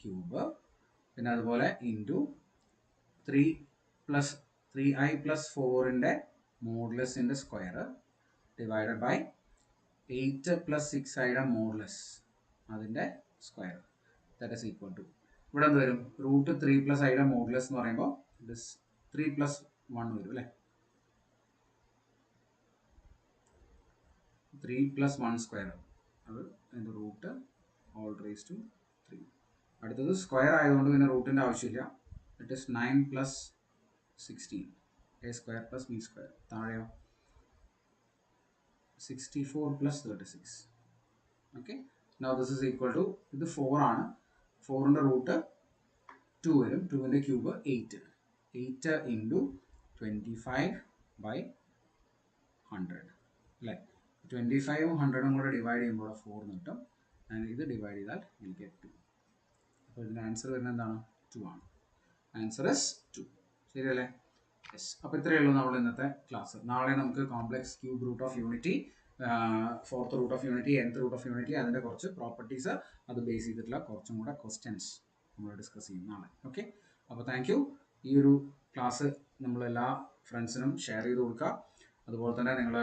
ക്യൂബ്, പിന്നെ അതുപോലെ ഇൻറ്റു 3i + 4ൻ്റെ മോഡുലസിൻ്റെ സ്ക്വയർ ഡിവൈഡഡ് ബൈ 8 + 6iയുടെ മോഡുലസ് അതിൻ്റെ square that is equal to ഇവിടെ എന്ത് വരും? √3 + iയുടെ മോഡുലസ് എന്ന് പറയുമ്പോൾ ദിസ് 3 + 1 വരും അല്ലേ. 3 + 1 സ്ക്വയർ, അത് അതിൻ്റെ റൂട്ട് ഓൾ റേസ് ടു 3. അടുത്തത് സ്ക്വയർ ആയതുകൊണ്ട് പിന്നെ റൂട്ടിൻ്റെ ആവശ്യമില്ല. It is 9 + 16 a² + b². താഴെയോ 64 + 36. Okay, now this is equal to, ഇത് 4 ആണ്, 4ൻ്റെ റൂട്ട് 2 വരും, 2ൻ്റെ ക്യൂബ് 8. 8 × 25/100 അല്ലേ. 25ഉം 100ഉം കൂടെ ഡിവൈഡ് ചെയ്യുമ്പോൾ 4 കിട്ടും. ഇത് ഡിവൈഡ് ചെയ്താൽ വിൽ ഗെറ്റ് 2. അപ്പോൾ ഇതിൻ്റെ ആൻസർ വരുന്നത് എന്താണ്? 2 ആണ്. Answer is 2. ശരിയല്ലേ? യെസ്. അപ്പോൾ ഇത്രയേ ഉള്ളൂ നമ്മൾ ഇന്നത്തെ ക്ലാസ്. നാളെ നമുക്ക് complex cube root of unity, 4th root of unity, nth root of unity, അതിൻ്റെ കുറച്ച് പ്രോപ്പർട്ടീസ് അത് ബേസ് ചെയ്തിട്ടുള്ള കുറച്ചും കൂടെ ക്വസ്റ്റ്യൻസ് നമ്മൾ ഡിസ്കസ് ചെയ്യും നാളെ. ഓക്കെ, അപ്പോൾ താങ്ക് യു. ഈ ഒരു ക്ലാസ് നമ്മളെല്ലാ ഫ്രണ്ട്സിനും ഷെയർ ചെയ്ത് കൊടുക്കുക. അതുപോലെ തന്നെ നിങ്ങൾ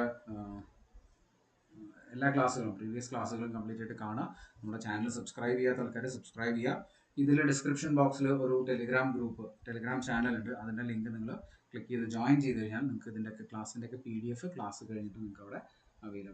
എല്ലാ ക്ലാസ്സുകളും, പ്രീവിയസ് ക്ലാസ്സുകളും കംപ്ലീറ്റ് ആയിട്ട് കാണുക. നമ്മുടെ ചാനൽ സബ്സ്ക്രൈബ് ചെയ്യാത്ത ആൾക്കാർ സബ്സ്ക്രൈബ് ചെയ്യുക. ഇതിൽ ഡിസ്ക്രിപ്ഷൻ ബോക്സിൽ ഒരു ടെലിഗ്രാം ഗ്രൂപ്പ്, ടെലിഗ്രാം ചാനൽ ഉണ്ട്. അതിൻ്റെ ലിങ്ക് നിങ്ങൾ ക്ലിക്ക് ചെയ്ത് ജോയിൻ ചെയ്ത് കഴിഞ്ഞാൽ നിങ്ങൾക്ക് ഇതിൻ്റെയൊക്കെ ക്ലാസ്സിൻ്റെയൊക്കെ PDF ക്ലാസ് കഴിഞ്ഞിട്ട് നിങ്ങൾക്ക് അവിടെ അവൈലബിൾ